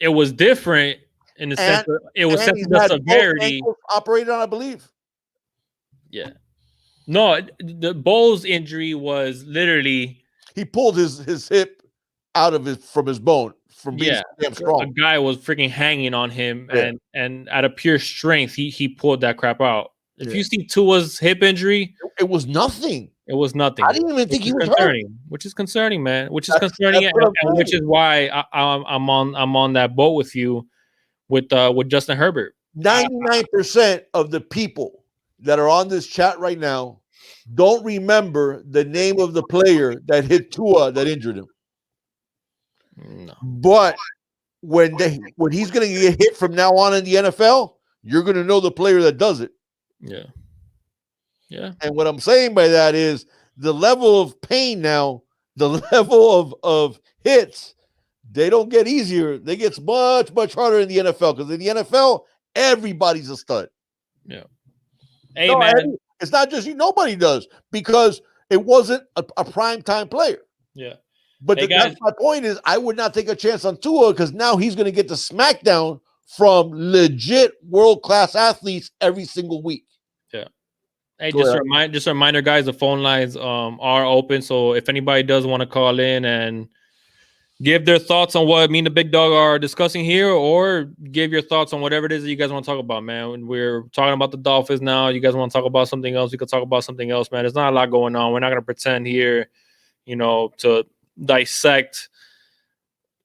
it was different in the sense that it was sense of the severity. Operated on, I believe. Yeah. No, the Bo's injury was literally he pulled his hip out of from his bone from being damn strong. A guy was freaking hanging on him, and out of pure strength, he pulled that crap out. If you see Tua's hip injury, it was nothing. It was nothing. I didn't even think he was hurt. Which is concerning, man. Which is concerning, and which is why I'm on that boat with you with Justin Herbert. 99% of the people that are on this chat right now don't remember the name of the player that hit Tua that injured him. No. But when he's going to get hit from now on in the NFL, you're going to know the player that does it. Yeah. Yeah. And what I'm saying by that is the level of pain now, the level of hits, they don't get easier. They get much, much harder in the NFL because in the NFL, everybody's a stud. Yeah. Hey, man. It's not just you. Nobody does because it wasn't a prime time player. Yeah. But that's my point is I would not take a chance on Tua because now he's going to get the smackdown from legit world-class athletes every single week. Yeah. Hey, just a reminder, guys, the phone lines are open. So if anybody does want to call in and give their thoughts on what me and the big dog are discussing here, or give your thoughts on whatever it is that you guys want to talk about, man. When we're talking about the Dolphins now, you guys want to talk about something else, we could talk about something else, man. There's not a lot going on. We're not going to pretend here, to dissect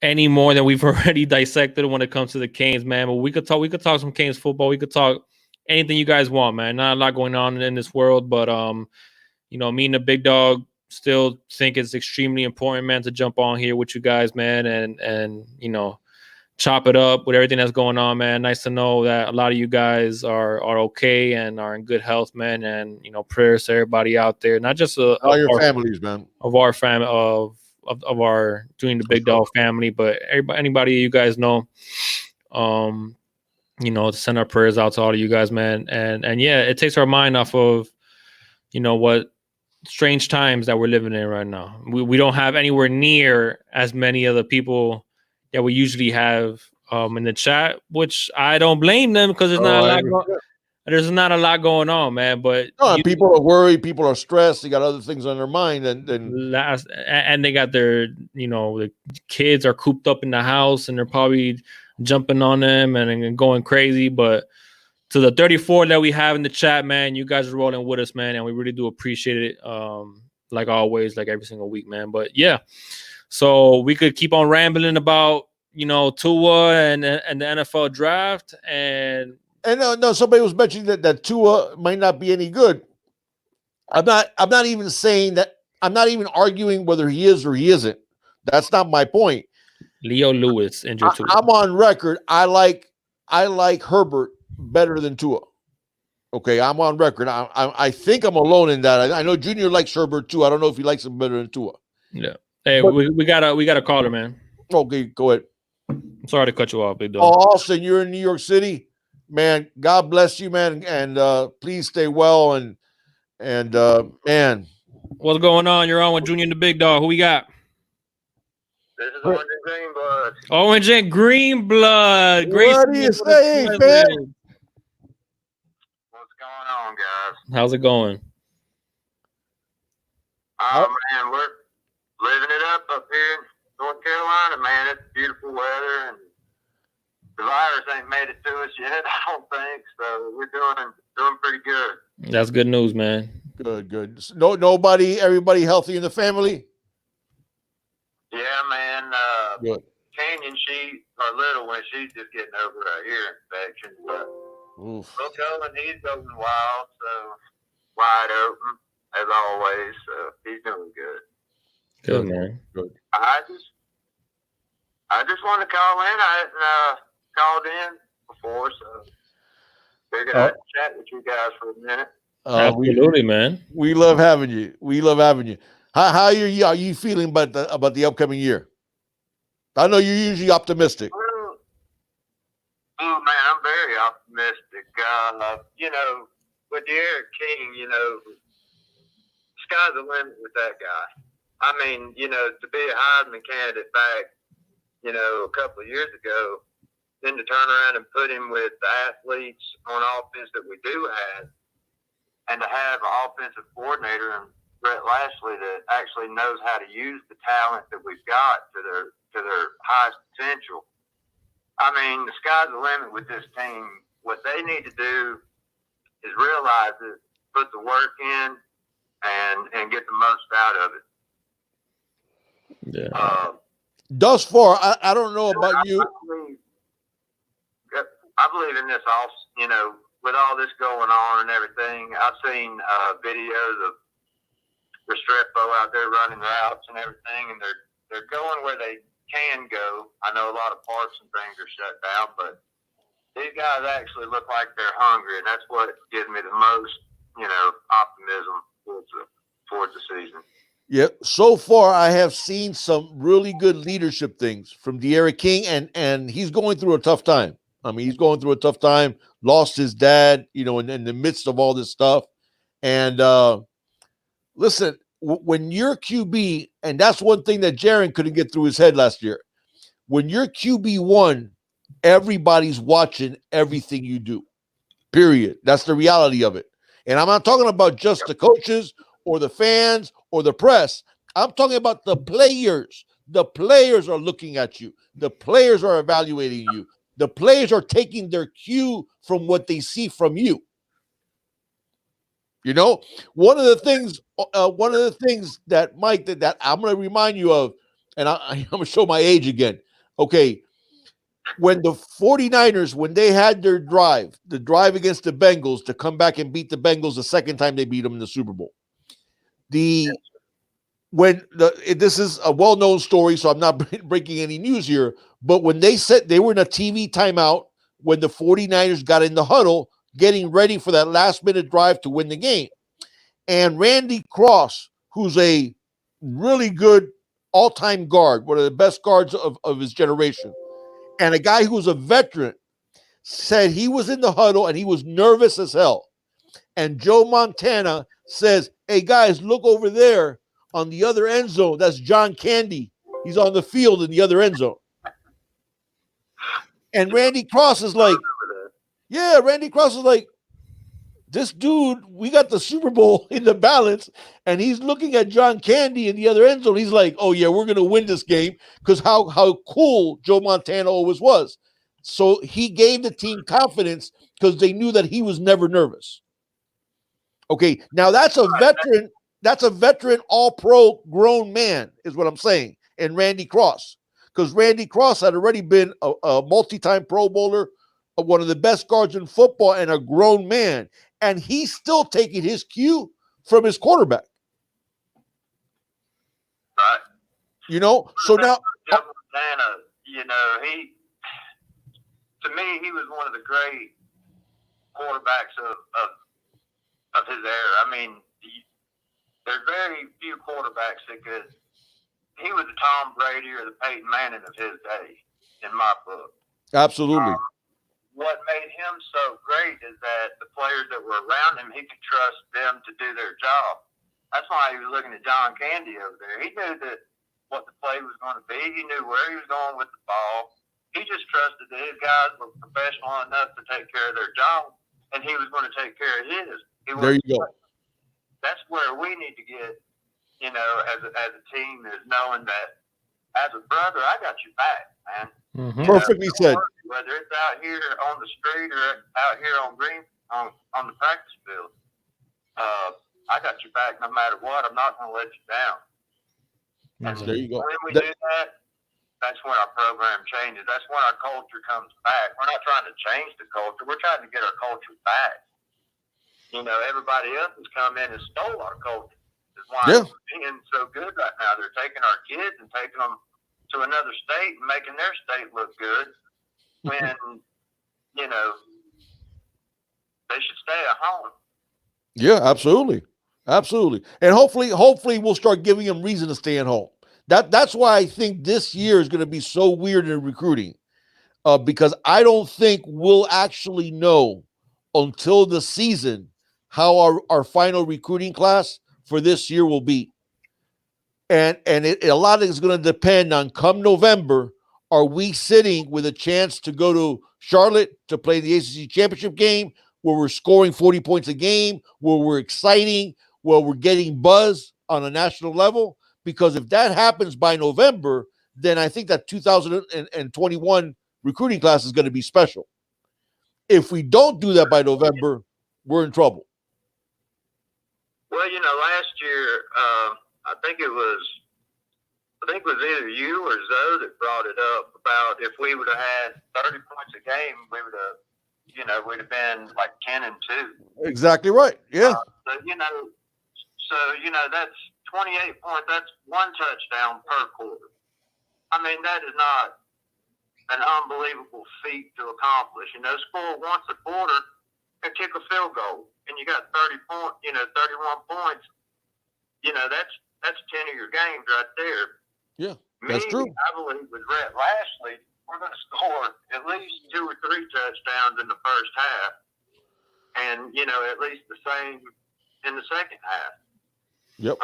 any more than we've already dissected when it comes to the Canes, man. But we could talk some Canes football. We could talk anything you guys want, man. Not a lot going on in this world, but me and the big dog still think it's extremely important, man, to jump on here with you guys, man, and chop it up with everything that's going on, man. Nice to know that a lot of you guys are okay and are in good health, man. And prayers to everybody out there, not just all your families, man, of our family, of our doing the big dog family, but anybody you guys know. To send our prayers out to all of you guys, man. And yeah, it takes our mind off of, what strange times that we're living in right now. We don't have anywhere near as many of the people that we usually have in the chat, which I don't blame them because there's not a lot going on, man. But people are worried, people are stressed, they got other things on their mind, and they got their, the kids are cooped up in the house and they're probably jumping on them and going crazy. But to the 34 that we have in the chat, man, you guys are rolling with us, man, and we really do appreciate it. Like always, like every single week, man. But yeah, so we could keep on rambling about Tua and the NFL draft and no, somebody was mentioning that Tua might not be any good. I'm not even saying that. I'm not even arguing whether he is or he isn't. That's not my point. Leo Lewis injured Tua. I'm on record. I like Herbert better than Tua. Okay, I'm on record. I think I'm alone in that. I know Junior likes Herbert too. I don't know if he likes him better than Tua. Yeah. Hey, we got a caller, man. Okay, go ahead. I'm sorry to cut you off, big dog. Austin, you're in New York City, man. God bless you, man, and please stay well. And man, what's going on? You're on with Junior and the big dog. Who we got? This is Orange and Greenblood. Orange and Greenblood. What do you say, man? What's going on, guys? How's it going? Oh, man, we're living it up here in North Carolina, man. It's beautiful weather, and the virus ain't made it to us yet, I don't think. So we're doing pretty good. That's good news, man. Good. No, nobody, everybody healthy in the family. Yeah, man. Good. Canyon, our little one, she's just getting over a ear infection. But Oof. he's going wild, so wide open as always. So he's doing good. Good, man. Good. I just wanted to call in. I hadn't called in before, so figured I'd chat with you guys for a minute. Absolutely, man. We love having you. How are you feeling about the upcoming year? I know you're usually optimistic. Oh man, I'm very optimistic. With Eric King, sky's the limit with that guy. I mean, to be a Heisman candidate back, a couple of years ago, then to turn around and put him with the athletes on offense that we do have, and to have an offensive coordinator and Brett Lashley that actually knows how to use the talent that we've got to their highest potential. I mean, the sky's the limit with this team. What they need to do is realize it, put the work in, and get the most out of it. Yeah. Thus far, I don't know about you. I believe in this also, with all this going on and everything. I've seen videos of Restrepo out there running routes and everything, and they're going where they can go. I know a lot of parks and things are shut down, but these guys actually look like they're hungry, and that's what gives me the most, optimism towards the season. Yeah, so far I have seen some really good leadership things from De'Ara King, and he's going through a tough time. I mean, he's going through a tough time. Lost his dad, in the midst of all this stuff. And listen, when you're QB, and that's one thing that Jaron couldn't get through his head last year. When you're QB1, everybody's watching everything you do. Period. That's the reality of it. And I'm not talking about just the coaches or the fans or the press. I'm talking about the players. The players are looking at you. The players are evaluating you. The players are taking their cue from what they see from you. One of the things that Mike that I'm going to remind you of, and I'm going to show my age again. Okay, when the 49ers, when they had their drive, the drive against the Bengals to come back and beat the Bengals the second time they beat them in the Super Bowl. This is a well-known story, so I'm not breaking any news here, but when they said they were in a TV timeout, when the 49ers got in the huddle, getting ready for that last-minute drive to win the game, and Randy Cross, who's a really good all-time guard, one of the best guards of his generation, and a guy who was a veteran, said he was in the huddle and he was nervous as hell. And Joe Montana says, "Hey, guys, look over there on the other end zone. That's John Candy. He's on the field in the other end zone." And Randy Cross is like, this dude, we got the Super Bowl in the balance, and he's looking at John Candy in the other end zone. He's like, "Oh, yeah, we're going to win this game," because how cool Joe Montana always was. So he gave the team confidence because they knew that he was never nervous. Okay, now that's a veteran. That's a veteran all-pro grown man is what I'm saying. And Randy Cross, because Randy Cross had already been a multi-time Pro Bowler, one of the best guards in football, and a grown man. And he's still taking his cue from his quarterback. Right. So now Joe Montana, to me, he was one of the great quarterbacks of his era. I mean, there's very few quarterbacks that could. He was the Tom Brady or the Peyton Manning of his day, in my book. Absolutely. What made him so great is that the players that were around him, he could trust them to do their job. That's why he was looking at John Candy over there. He knew what the play was going to be. He knew where he was going with the ball. He just trusted that his guys were professional enough to take care of their job, and he was going to take care of his. There you go. That's where we need to get, as a team, is knowing that as a brother, I got your back, man. Mm-hmm. Perfectly said. Whether it's out here on the street or out here on the practice field, I got your back no matter what. I'm not going to let you down. And There you go. when we do that, that's when our program changes. That's when our culture comes back. We're not trying to change the culture. We're trying to get our culture back. You know, everybody else has come in and stole our culture. That's why it's being so good right now. They're taking our kids and taking them to another state and making their state look good when, you know, they should stay at home. Yeah, absolutely. Absolutely. And hopefully we'll start giving them reason to stay at home. That's why I think this year is going to be so weird in recruiting. Because I don't think we'll actually know until the season how our final recruiting class for this year will be. And a lot of it is going to depend on come November, are we sitting with a chance to go to Charlotte to play the ACC championship game where we're scoring 40 points a game, where we're exciting, where we're getting buzz on a national level? Because if that happens by November, then I think that 2021 recruiting class is going to be special. If we don't do that by November, we're in trouble. Well, you know, last year, I think it was either you or Zoe that brought it up about if we would have had 30 points a game, we would have, you know, we'd have been like 10-2. Exactly right. Yeah. So that's 28 points. That's one touchdown per quarter. I mean, that is not an unbelievable feat to accomplish. You know, score once a quarter and kick a field goal, and you got 31 points. You know, that's 10 of your games right there. Yeah, that's true. I believe with Rhett Lashley, we're going to score at least 2 or 3 touchdowns in the first half, and you know, at least the same in the second half. Yep.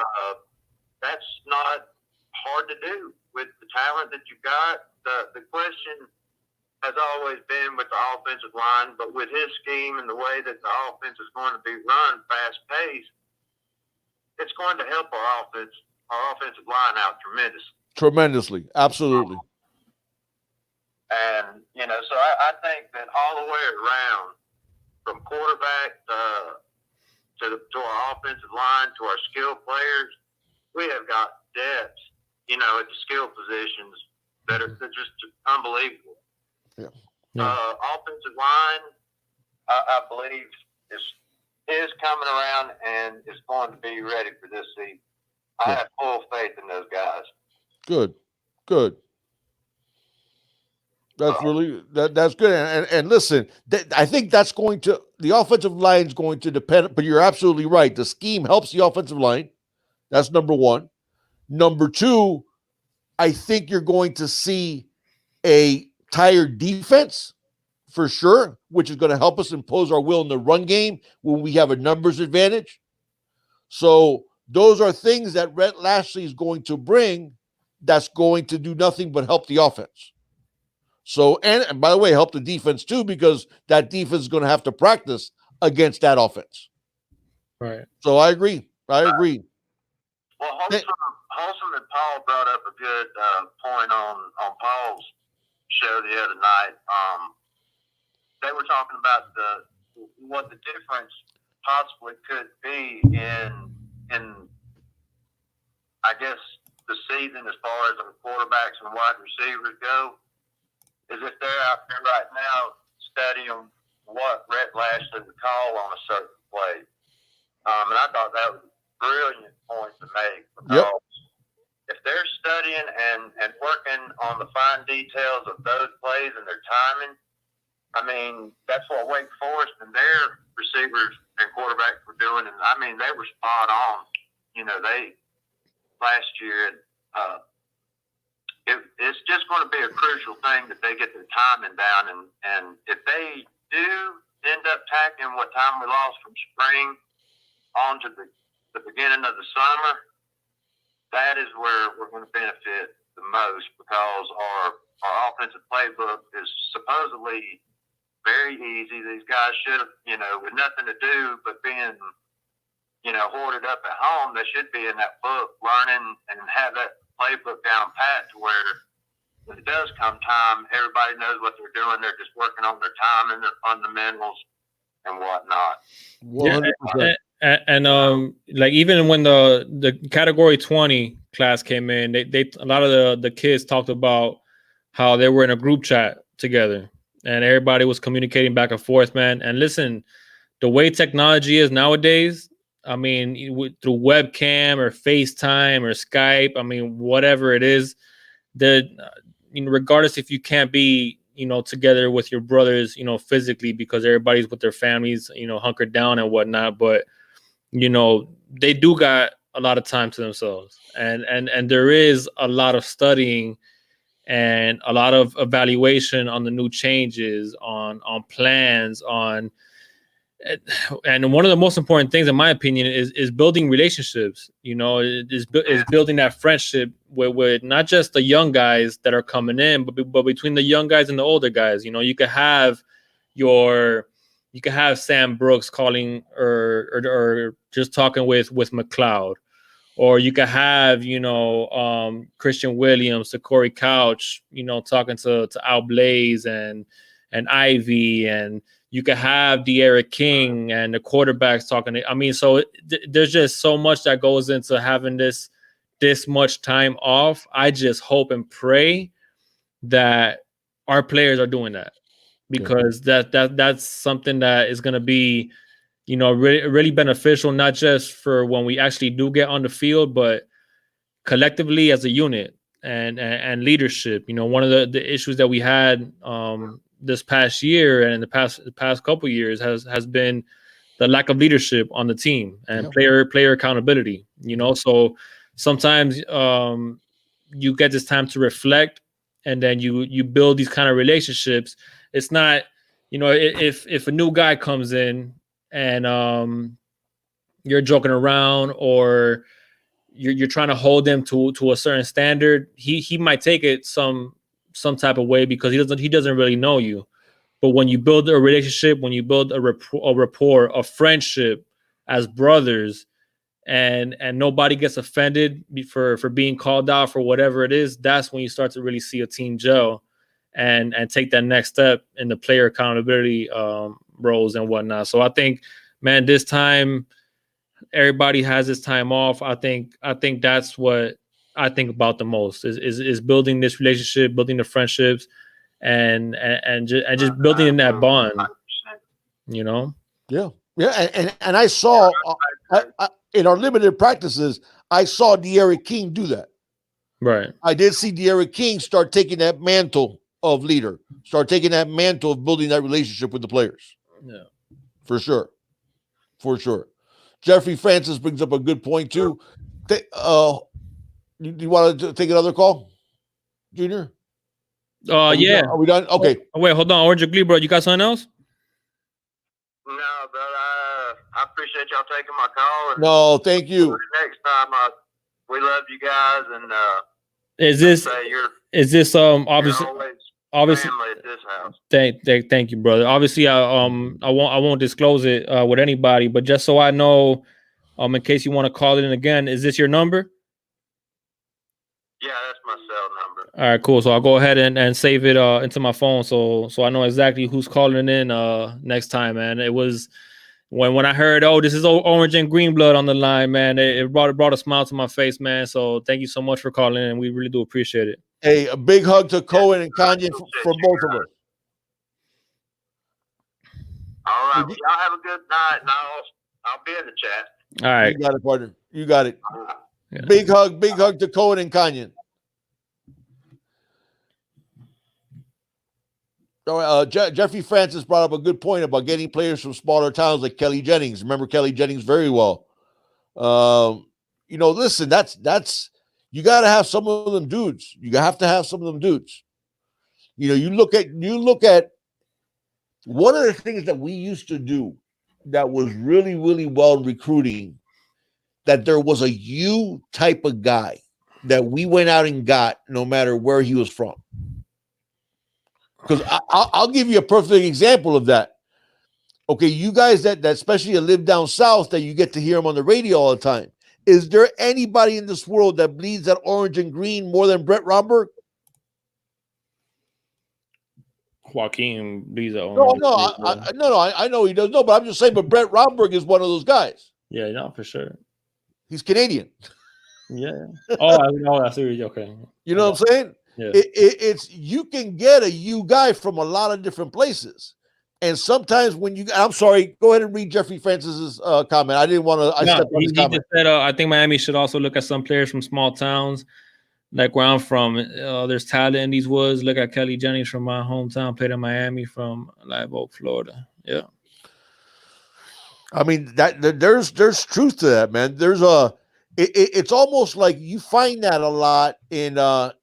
That's not hard to do with the talent that you've got. The question has always been with the offensive line, but with his scheme and the way that the offense is going to be run fast paced, it's going to help our offensive line out tremendously. Absolutely. And, you know, so I think that all the way around, from quarterback to our offensive line, to our skill players, we have got depth, you know, at the skill positions that are just unbelievable. Yeah. Offensive line, I believe, is coming around and is going to be ready for this season. I have full faith in those guys. Good. That's really that's good. And listen, I think that's going to the offensive line is going to depend. But you're absolutely right. The scheme helps the offensive line. That's number one. Number two, I think you're going to see a tired defense for sure, which is going to help us impose our will in the run game when we have a numbers advantage. So those are things that Rhett Lashley is going to bring that's going to do nothing but help the offense. So, and by the way, help the defense too, because that defense is going to have to practice against that offense. Right. So I agree. Well, Holsom and Paul brought up a good point on Paul's show the other night. They were talking about what the difference possibly could be in I guess the season as far as the quarterbacks and wide receivers go, is if they're out there right now studying what Rhett Lashley would call on a certain play. And I thought that was a brilliant point to make, because if they're studying and working on the fine details of those plays and their timing, I mean, that's what Wake Forest and their receivers and quarterbacks were doing. And I mean, they were spot on. You know, last year, it's just going to be a crucial thing that they get their timing down. And if they do end up tacking what time we lost from spring on to the beginning of the summer, that is where we're going to benefit the most, because our offensive playbook is supposedly very easy. These guys should have, you know, with nothing to do but being, you know, hoarded up at home, they should be in that book learning and have that playbook down pat to where when it does come time, everybody knows what they're doing. They're just working on their time and their fundamentals and whatnot. 100%. And like even when the category 20 class came in, they a lot of the kids talked about how they were in a group chat together and everybody was communicating back and forth, man. And listen, the way technology is nowadays, I mean, through webcam or FaceTime or Skype, I mean, whatever it is, regardless if you can't be, together with your brothers, physically because everybody's with their families, hunkered down and whatnot, but they do got a lot of time to themselves, and there is a lot of studying and a lot of evaluation on the new changes, on plans, and one of the most important things, in my opinion, is building relationships. Is building that friendship with not just the young guys that are coming in, but between the young guys and the older guys. You could have Sam Brooks calling or just talking with McLeod, or you could have Christian Williams to Corey Couch, talking to Al Blaze and Ivy, and you could have De'Ara King and the quarterbacks talking. I mean, so there's just so much that goes into having this much time off. I just hope and pray that our players are doing that, because that's something that is going to be, really, really beneficial, not just for when we actually do get on the field, but collectively as a unit and leadership. One of the issues that we had this past year and the past couple years has been the lack of leadership on the team and player accountability. So sometimes you get this time to reflect, and then you build these kind of relationships. It's not, if a new guy comes in and you're joking around or you're trying to hold them to a certain standard, he might take it some type of way because he doesn't really know you. But when you build a relationship, when you build a rapport, a friendship as brothers, and nobody gets offended for being called out for whatever it is, that's when you start to really see a team gel and take that next step in the player accountability roles and whatnot. So I think, man, this time everybody has this time off. I think that's what I think about the most is building this relationship, building the friendships, and just building in that bond. Yeah, and I saw in our limited practices, I saw De'Ara King do that. Right. I did see De'Ara King start taking that mantle of leader, start taking that mantle of building that relationship with the players. Yeah, for sure. Jeffrey Francis brings up a good point too. Do you want to take another call, Junior? Yeah. Are we done? Okay. Oh, wait, hold on. Orange Glee, bro. You got something else? No, but I appreciate y'all taking my call. And no, thank you. Next time, we love you guys, and is this obviously family at this house. Thank you, brother. Obviously, I won't disclose it with anybody, but just so I know, in case you want to call it in again, is this your number? Yeah, that's my cell number. All right, cool. So I'll go ahead and save it into my phone, so I know exactly who's calling in next time, man. It was when I heard, this is Orange and Green Blood on the line, man. It brought a smile to my face, man. So thank you so much for calling in. We really do appreciate it. Hey, a big hug to Cohen and Kanye for both of us. All right, y'all have a good night, and I'll be in the chat. All right, you got it, partner. You got it. Yeah. Big hug to Cohen and Kanye. Jeffrey Francis brought up a good point about getting players from smaller towns like Kelly Jennings. Remember Kelly Jennings very well. Listen, that's you got to have some of them dudes. You have to have some of them dudes. You look at one of the things that we used to do that was really, really well recruiting, that there was a U type of guy that we went out and got no matter where he was from. Because I'll give you a perfect example of that. Okay, you guys that especially live down south, that you get to hear him on the radio all the time. Is there anybody in this world that bleeds that orange and green more than Brett Romberg? Joaquin Visa. No, I know he does. No, but I'm just saying. But Brett Romberg is one of those guys. Yeah, no, for sure. He's Canadian. Yeah. Oh, I know. I see. Okay. You know what I'm saying? Yeah. It's you can get a U guy from a lot of different places, and sometimes when you, I'm sorry, go ahead and read Jeffrey Francis's comment. I didn't want to. I stepped on his comment. Just said, I think Miami should also look at some players from small towns, like where I'm from. There's talent in these woods. Look at Kelly Jennings from my hometown, played in Miami from Live Oak, Florida. Yeah. I mean there's truth to that, man. There's it's almost like you find that a lot in all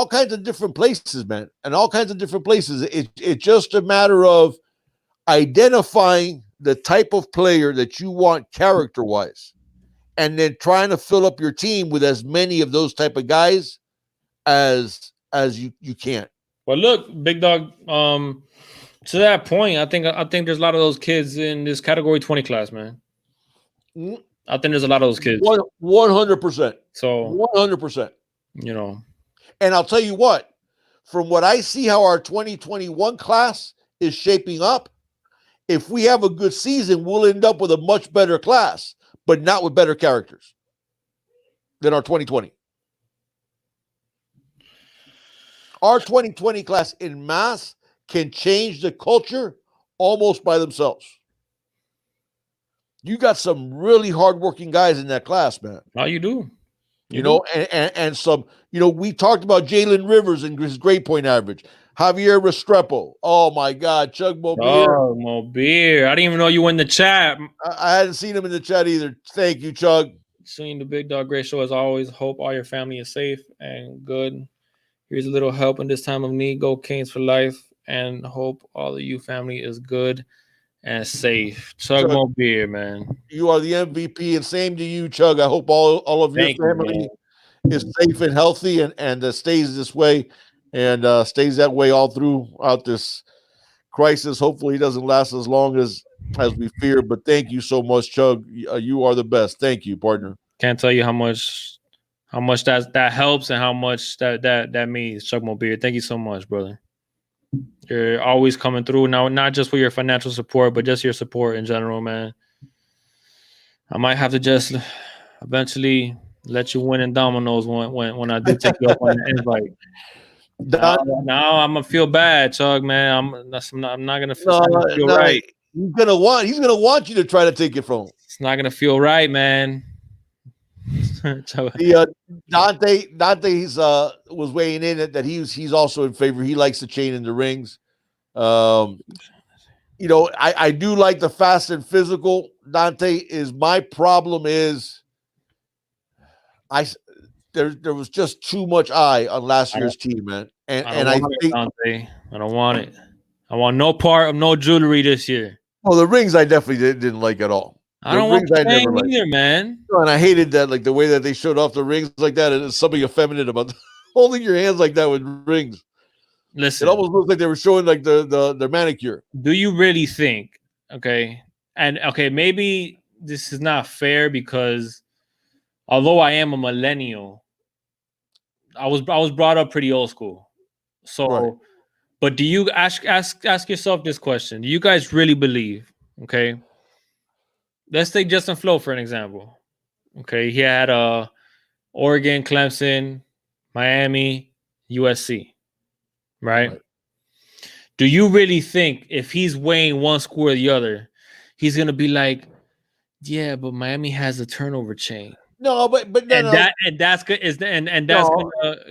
kinds of different places, man. In all kinds of different places. It's just a matter of identifying the type of player that you want character-wise, and then trying to fill up your team with as many of those type of guys as you can. Well, look, Big Dog, to that point, I think there's a lot of those kids in this category 20 class, man. I think there's a lot of those kids. 100%. So 100%. You know. And I'll tell you what, from what I see how our 2021 class is shaping up, if we have a good season, we'll end up with a much better class, but not with better characters than our 2020. Our 2020 class in mass can change the culture almost by themselves. You got some really hardworking guys in that class, man. Oh, you do. You know, and some, you know, we talked about Jalen Rivers and his grade point average. Javier Restrepo. Oh, my God. Chug Mobir. Oh, Mobir. I didn't even know you were in the chat. I hadn't seen him in the chat either. Thank you, Chug. Seeing the Big Dog Great Show as always. Hope all your family is safe and good. Here's a little help in this time of need. Go Canes for life. And hope all of you family is good and safe. Chug Mobir, man. You are the MVP, and same to you, Chug. I hope all of your family is safe and healthy and stays this way and stays that way all throughout this crisis. Hopefully it doesn't last as long as we fear, but thank you so much, Chug. You are the best. Thank you, partner. Can't tell you how much that helps and how much that means, Chug Mobir. Thank you so much, brother. You're always coming through now, not just for your financial support, but just your support in general, man. I might have to just eventually let you win in dominoes when I do take you up on the invite. Now I'm gonna feel bad, Chug, man. I'm not gonna feel right. He's gonna want you to try to take it from him. It's not gonna feel right, man. Dante was weighing in that he's also in favor. He likes the chain in the rings. You know, I do like the fast and physical. Dante is my problem is there was just too much eye on last year's team, man. And I think Dante, I don't want it. I want no part of no jewelry this year. Well, the rings I definitely didn't like at all. I don't want the chain either, man. And I hated that, like the way that they showed off the rings like that. And there's something effeminate about holding your hands like that with rings. Listen, it almost looks like they were showing like the manicure. Do you really think? Okay, maybe this is not fair because although I am a millennial, I was brought up pretty old school. So, right. But do you ask yourself this question? Do you guys really believe? Okay. Let's take Justin Flo for an example. Okay, he had Oregon, Clemson, Miami, USC, right? Do you really think if he's weighing one school or the other, he's gonna be like, yeah, but Miami has a turnover chain? No, but that's good. That's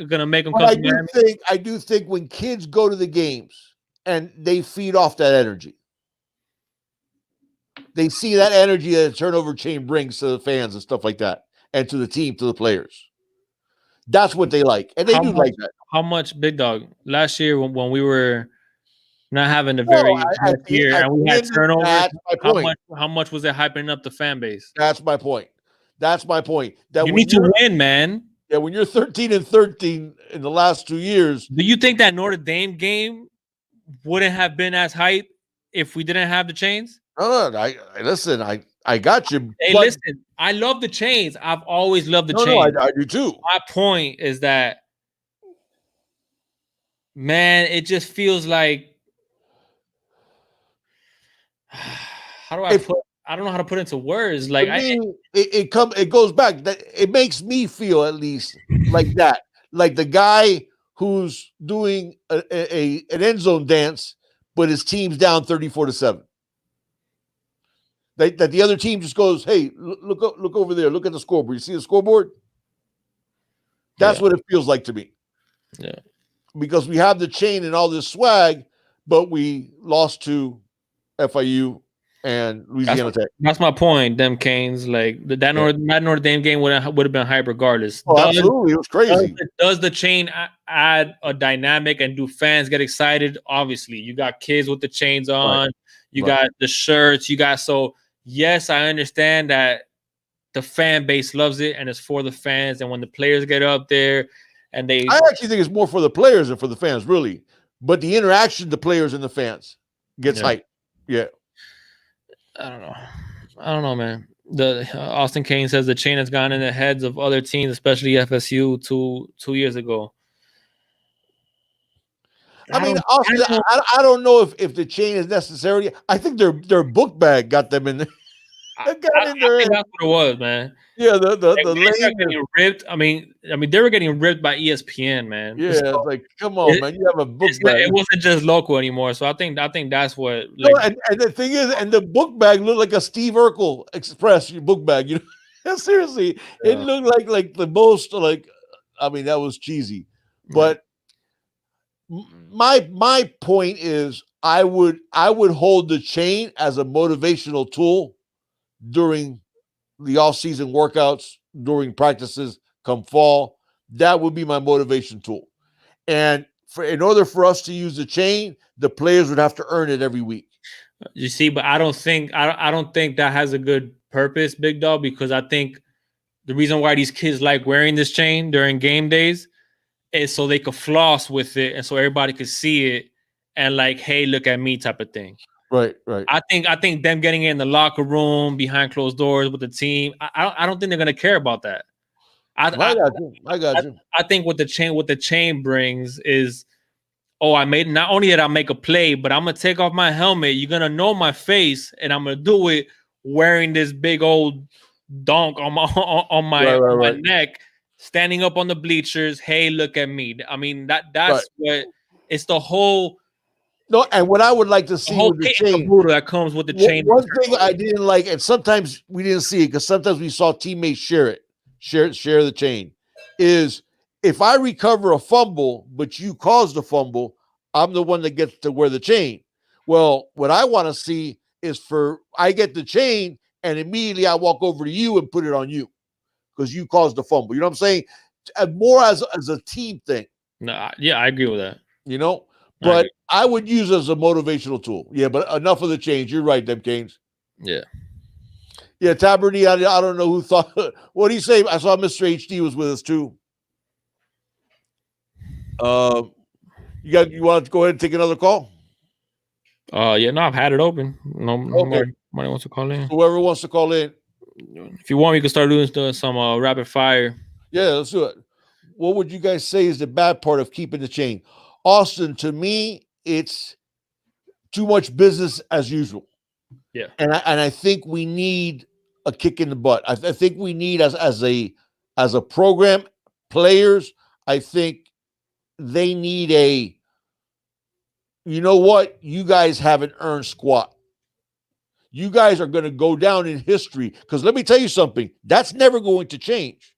gonna make him come to Miami. I do think when kids go to the games and they feed off that energy. They see that energy that a turnover chain brings to the fans and stuff like that, and to the team, to the players. That's what they like, and they do like that. How much, Big Dog? Last year when we were not having a very good year and we had turnovers, how much was it hyping up the fan base? That's my point. That you need to win, man. Yeah, when you're 13-13 in the last 2 years. Do you think that Notre Dame game wouldn't have been as hype if we didn't have the chains? No, I got you. Hey, listen, I love the chains. I've always loved the No, chains. I do too. My point is that, man, it just feels like how do I If put? I don't know how to put it into words. to Like me, it goes back. That it makes me feel at least like that, like the guy who's doing an end zone dance, but his team's down 34-7. That the other team just goes, "Hey, look over there. Look at the scoreboard. You see the scoreboard?" That's Yeah. what it feels like to me. Yeah. Because we have the chain and all this swag, but we lost to FIU and Louisiana Tech. That's my point. Them Canes, like that Notre Dame game would have been hype regardless. Oh, absolutely, it was crazy. Does the chain add a dynamic and do fans get excited? Obviously, you got kids with the chains on, you got the shirts, you got yes, I understand that the fan base loves it and it's for the fans. And when the players get up there and I actually think it's more for the players than for the fans, really. But the interaction the players and the fans gets hype. Yeah. I don't know, man. The Austin Kane says the chain has gone in the heads of other teams, especially FSU 2 years ago. I mean, Austin, I don't know if the chain is necessarily. I think their book bag got them in. I think that's what it was, man. Yeah, the lane getting ripped. I mean, they were getting ripped by ESPN, man. Yeah, so, it's like, come on, man, you have a book bag. It wasn't just local anymore. So I think that's what. Like, no, and the thing is, and the book bag looked like a Steve Urkel Express book bag. You know, seriously, it looked like the most like. I mean, that was cheesy, but my point is, I would hold the chain as a motivational tool during the off-season workouts, during practices, come fall. That would be my motivation tool. And in order for us to use the chain, the players would have to earn it every week. You see, but I don't think that has a good purpose, Big Dog, because I think the reason why these kids like wearing this chain during game days is so they could floss with it and so everybody could see it and like, hey, look at me type of thing. Right. I think them getting in the locker room behind closed doors with the team, I don't think they're gonna care about that. I got you. I think what the chain brings is, not only did I make a play, but I'm gonna take off my helmet. You're gonna know my face, and I'm gonna do it wearing this big old donk on my neck, standing up on the bleachers. Hey, look at me. I mean, that's what it's the whole. No, and what I would like to see with the chain that comes with the chain. One thing I didn't like, and sometimes we didn't see it because sometimes we saw teammates share the chain, is if I recover a fumble, but you caused the fumble, I'm the one that gets to wear the chain. Well, what I want to see is I get the chain and immediately I walk over to you and put it on you because you caused the fumble. You know what I'm saying? More as a team thing. No, yeah, I agree with that. You know? But I would use it as a motivational tool. Yeah, but enough of the change. You're right, them Canes. Yeah. Yeah, Taberny, I don't know who thought. What do you say? I saw Mr. HD was with us too. You want to go ahead and take another call? Yeah, no, I've had it open. Nobody wants to call in. Whoever wants to call in. If you want, we can start doing some rapid fire. Yeah, let's do it. What would you guys say is the bad part of keeping the chain? Austin, to me, it's too much business as usual. Yeah. And I think we need a kick in the butt. I think we need as a program, players, I think they need you know what? You guys haven't earned squat. You guys are going to go down in history because let me tell you something. That's never going to change.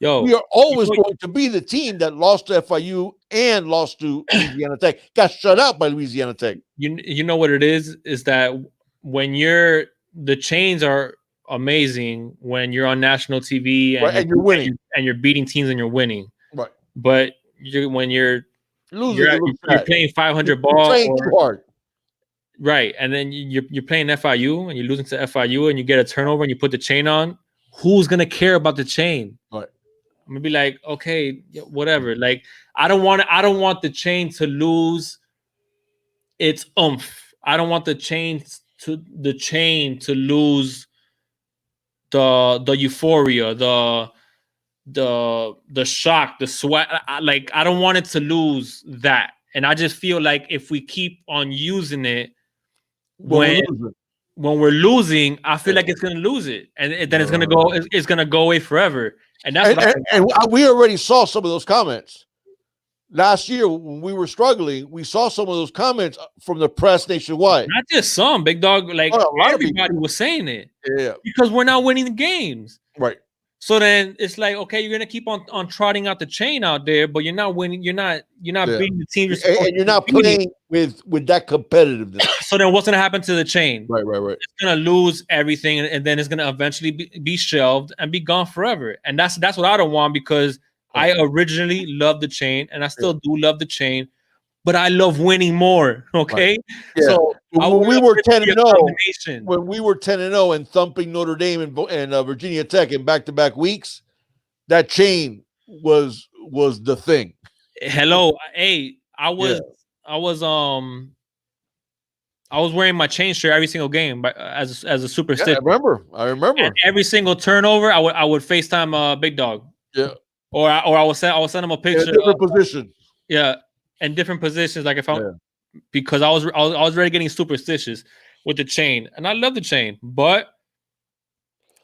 We are always going to be the team that lost to FIU and lost to Louisiana Tech. Got shut out by Louisiana Tech. You know what it is that when the chains are amazing when you're on national TV and you're winning and you're beating teams and you're winning. Right. But when you're losing, you're playing 500 ball. Playing too hard. Right. And then you're playing FIU and you're losing to FIU and you get a turnover and you put the chain on. Who's going to care about the chain? Right. I'm gonna be like, okay, whatever. Like, I don't want the chain to lose its oomph. I don't want the chain to lose the euphoria, the shock, the sweat. Like I don't want it to lose that, and I just feel like if we keep on using it when we're losing, I feel like it's gonna lose it, and then it's gonna go. It's gonna go away forever, and that's and we already saw some of those comments last year when we were struggling. We saw some of those comments from the press nationwide. Not just some big dog, like everybody was saying it. Yeah, because we're not winning the games, right? So then it's like, okay, you're gonna keep on trotting out the chain out there, but you're not winning. You're not beating the team. And you're not playing with that competitiveness. So then what's gonna happen to the chain? Right. It's gonna lose everything, and then it's gonna eventually be shelved and be gone forever. And that's what I don't want, because I originally loved the chain, and I still do love the chain, but I love winning more. Okay, so when we were 10-0, when we were 10-0 and thumping Notre Dame and Virginia Tech in back-to-back weeks, that chain was the thing. Hello, hey, I was wearing my chain shirt every single game, as a superstition. Yeah, I remember. And every single turnover, I would FaceTime Big Dog. Yeah. Or I would send him a picture. Different position. Yeah, in different positions. Like if because I was already getting superstitious with the chain, and I love the chain, but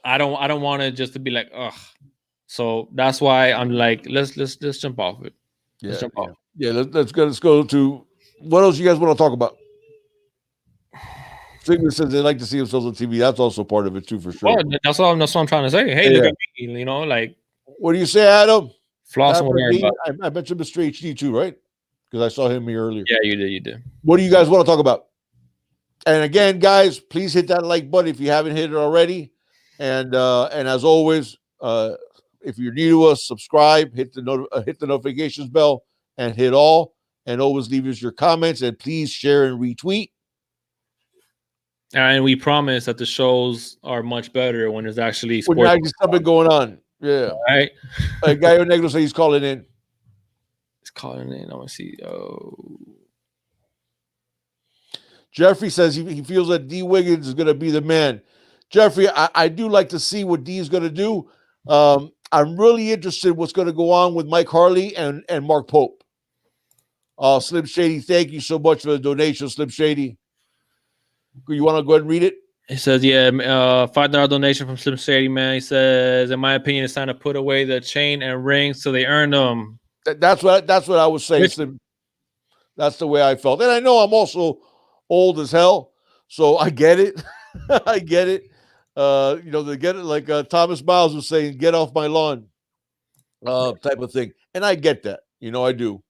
I don't want it just to be like, ugh. So that's why I'm like, let's jump off it. Let's jump off. Yeah, let's go to what else you guys want to talk about. Sigmund says they like to see themselves on TV. That's also part of it too, for sure. Well, that's what I'm trying to say. Hey, look at me, like. What do you say, Adam? Flossing with everybody. I mentioned Mr. HD too, right? Because I saw him here earlier. Yeah, you did. What do you guys want to talk about? And again, guys, please hit that like button if you haven't hit it already. And as always, if you're new to us, subscribe, hit the notifications bell, and hit all. And always leave us your comments, and please share and retweet. And we promise that the shows are much better when there's actually sports. When there's actually something going on. Yeah. All right. Gallo Negro says he's calling in. He's calling in. I want to see. Oh. Jeffrey says he feels that D. Wiggins is going to be the man. Jeffrey, I do like to see what D is going to do. I'm really interested in what's going to go on with Mike Harley and Mark Pope. Slim Shady, thank you so much for the donation, Slim Shady. You want to go ahead and read it? He says, $5 donation from Slim Shady, man. He says, in my opinion, it's time to put away the chain and rings so they earn them. That's what I was saying, Slim. That's the way I felt. And I know I'm also old as hell, so I get it. I get it. They get it like Thomas Miles was saying, get off my lawn type of thing. And I get that. I do.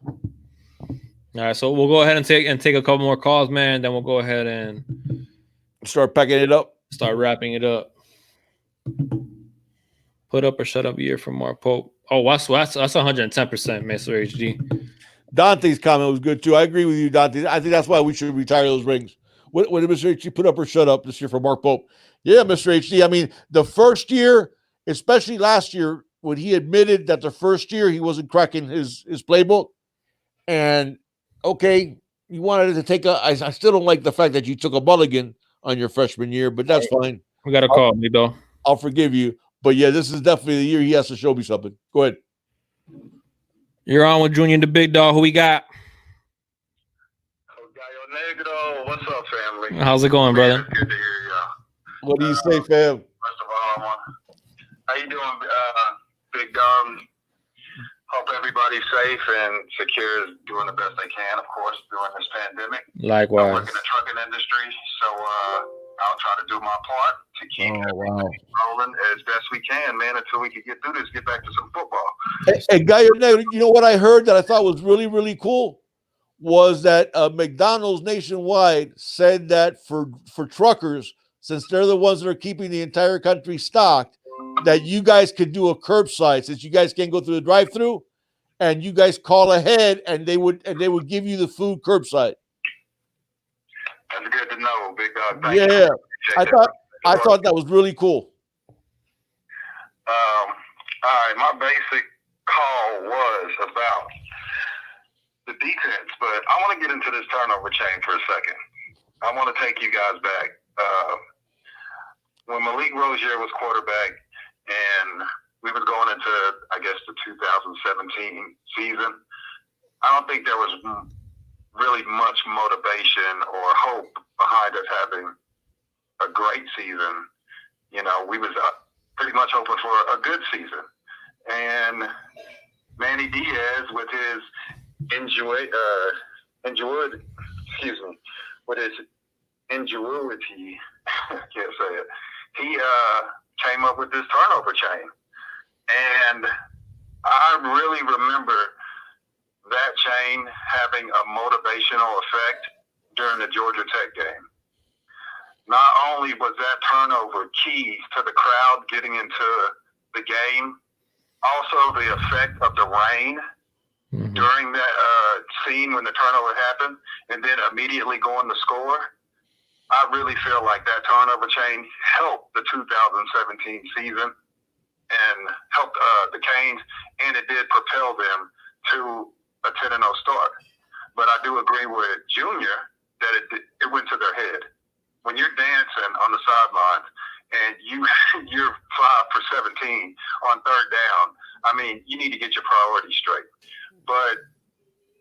All right, so we'll go ahead and take a couple more calls, man. Then we'll go ahead and start packing it up. Start wrapping it up. Put up or shut up year from Mark Pope. Oh, that's 110%, Mr. HD. Dante's comment was good too. I agree with you, Dante. I think that's why we should retire those rings. What did Mr. HD put up or shut up this year for Mark Pope? Yeah, Mr. HD. I mean, the first year, especially last year, when he admitted that the first year he wasn't cracking his playbook, and okay, you wanted to take I still don't like the fact that you took a mulligan on your freshman year, but that's fine. We got a call, me though. I'll forgive you. But yeah, this is definitely the year he has to show me something. Go ahead. You're on with Junior and the Big Dog. Who we got? Gallo Negro. What's up, family? How's it going, brother? Good to hear y'all. What do you say, fam? First of all, how you doing, Big Dog? Hope everybody's safe and secure, is doing the best they can, of course, during this pandemic. Likewise. I work in the trucking industry, so I'll try to do my part to keep everything rolling as best we can, man, until we can get through this, get back to some football. Hey, Gallo, you know what I heard that I thought was really, really cool? Was that McDonald's nationwide said that for truckers, since they're the ones that are keeping the entire country stocked, that you guys could do a curbside, since you guys can't go through the drive-through, and you guys call ahead, and they would give you the food curbside. That's good to know, Big Dog. Thank you. I thought that was really cool. All right, my basic call was about the defense, but I want to get into this turnover chain for a second. I want to take you guys back. when Malik Rozier was quarterback and we were going into, I guess, the 2017 season, I don't think there was really much motivation or hope behind us having a great season. You know, we was pretty much hoping for a good season. And Manny Diaz, with his ingenuity, can't say it. He came up with this turnover chain, and I really remember that chain having a motivational effect during the Georgia Tech game. Not only was that turnover key to the crowd getting into the game, also the effect of the rain during that scene when the turnover happened, and then immediately going to score. I really feel like that turnover chain helped the 2017 season and helped the Canes, and it did propel them to a 10-0 start. But I do agree with Junior that it went to their head. When you're dancing on the sidelines and you're 5 for 17 on third down, I mean, you need to get your priorities straight. But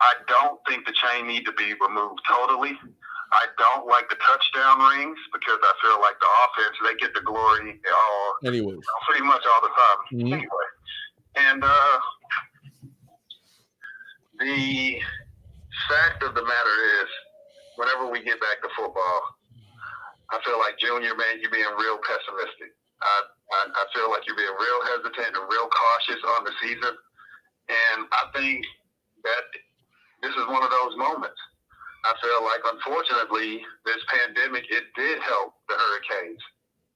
I don't think the chain need to be removed totally. I don't like the touchdown rings because I feel like the offense, they get the glory pretty much all the time anyway. And the fact of the matter is, whenever we get back to football, I feel like, Junior, man, you're being real pessimistic. I feel like you're being real hesitant and real cautious on the season. And I think that this is one of those moments. I feel like, unfortunately, this pandemic, it did help the Hurricanes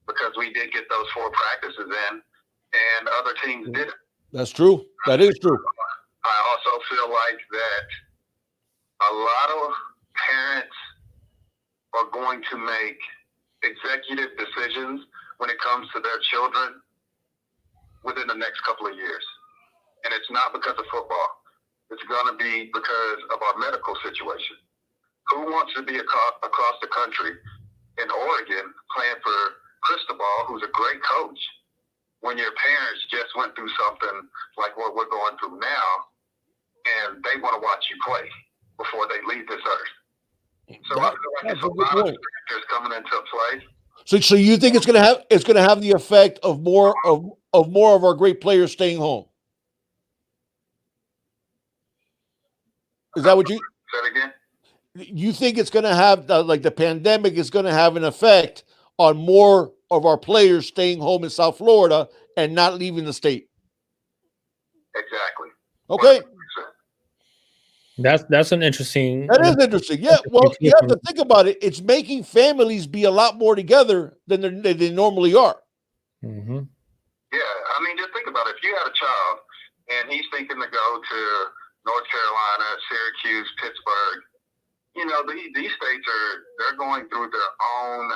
because we did get those 4 practices in, and other teams didn't. That's true. That is true. I also feel like that a lot of parents are going to make executive decisions when it comes to their children within the next couple of years. And it's not because of football. It's going to be because of our medical situation. Who wants to be across the country in Oregon playing for Cristobal, who's a great coach, when your parents just went through something like what we're going through now, and they want to watch you play before they leave this earth? So I feel like it's a lot of factors coming into play. So you think it's going to have the effect of more of our great players staying home? Is that what you said again? You think it's going to have, like the pandemic is going to have an effect on more of our players staying home in South Florida and not leaving the state? Exactly. Okay. 100%. That's an interesting. That is interesting. Yeah. Well, you have to think about it. It's making families be a lot more together than they normally are. Mm-hmm. Yeah. I mean, just think about it. If you had a child and he's thinking to go to North Carolina, Syracuse, Pittsburgh, you know, these states they're going through their own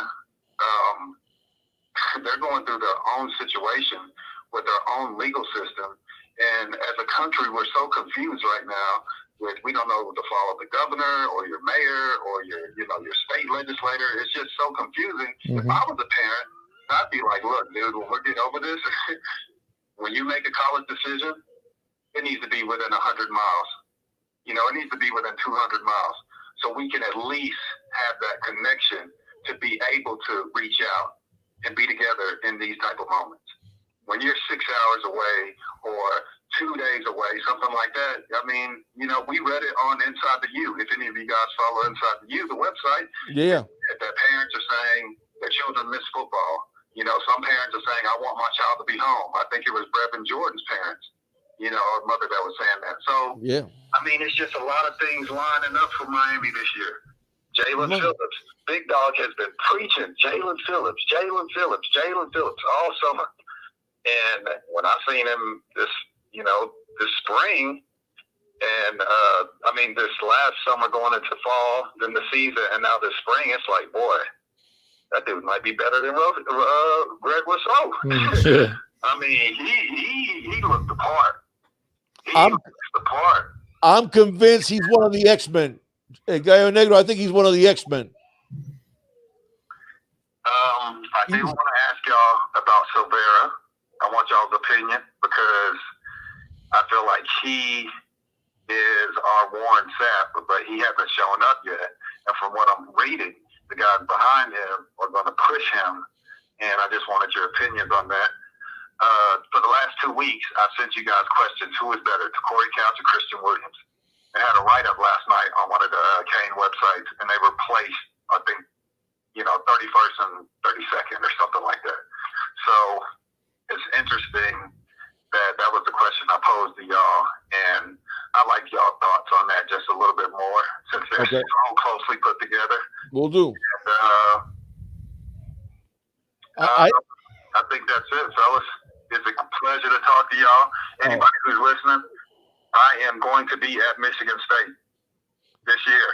situation with their own legal system. And as a country, we're so confused right now we don't know to follow the governor or your mayor or your state legislator. It's just so confusing. If I was a parent, I'd be like, look, dude, when we're getting over this, when you make a college decision, it needs to be within 100 miles. You know, it needs to be within 200 miles. So we can at least have that connection to be able to reach out and be together in these type of moments. When you're 6 hours away or 2 days away, something like that, I mean, you know, we read it on Inside the U. If any of you guys follow Inside the U, the website, yeah, that parents are saying their children miss football. You know, some parents are saying, I want my child to be home. I think it was Brevin Jordan's parents, you know, or mother that was saying that. So, yeah. I mean, it's just a lot of things lining up for Miami this year. Jalen Phillips, Big Dog has been preaching Jalen Phillips all summer. And when I seen him this spring, and this last summer going into fall, then the season, and now this spring, it's like, boy, that dude might be better than Greg Rousseau. I mean, he looked the part. I'm convinced he's one of the X-Men. Hey, Gallo Negro, I think he's one of the X-Men. I do want to ask y'all about Silvera. I want y'all's opinion because I feel like he is our Warren Sapp, but he hasn't shown up yet. And from what I'm reading, the guys behind him are going to push him. And I just wanted your opinions on that. For the last 2 weeks, I've sent you guys questions: who is better, Corey Couch or Christian Williams? I had a write-up last night on one of the Kane websites, and they were placed, I think, 31st and 32nd or something like that. So it's interesting that was the question I posed to y'all, and I like y'all thoughts on that just a little bit more since they're so closely put together. Will do. And, I think that's it, fellas. It's a pleasure to talk to y'all. Anybody who's listening, I am going to be at Michigan State this year.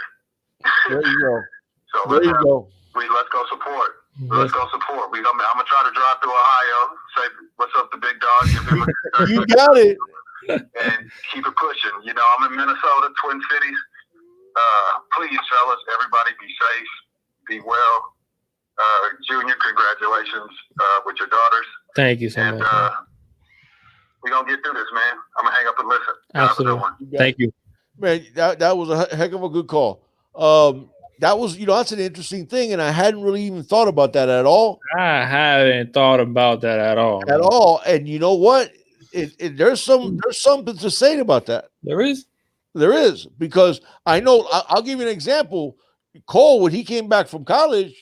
There you go. So there you go. Let's go support. Let's go support. I'm gonna try to drive through Ohio, say what's up to Big Dog. You got it. And keep it pushing. I'm in Minnesota, Twin Cities. Please, fellas, everybody be safe, be well. Junior, congratulations with your daughters. Thank you so much. We're gonna get through this, man. I'm gonna hang up and listen. Absolutely. Thank you. Man, that was a heck of a good call. That was, that's an interesting thing, and I hadn't really even thought about that at all. I haven't thought about that at all. At all. And you know what? There's something to say about that. There is. There is, because I know, I'll give you an example. Cole, when he came back from college,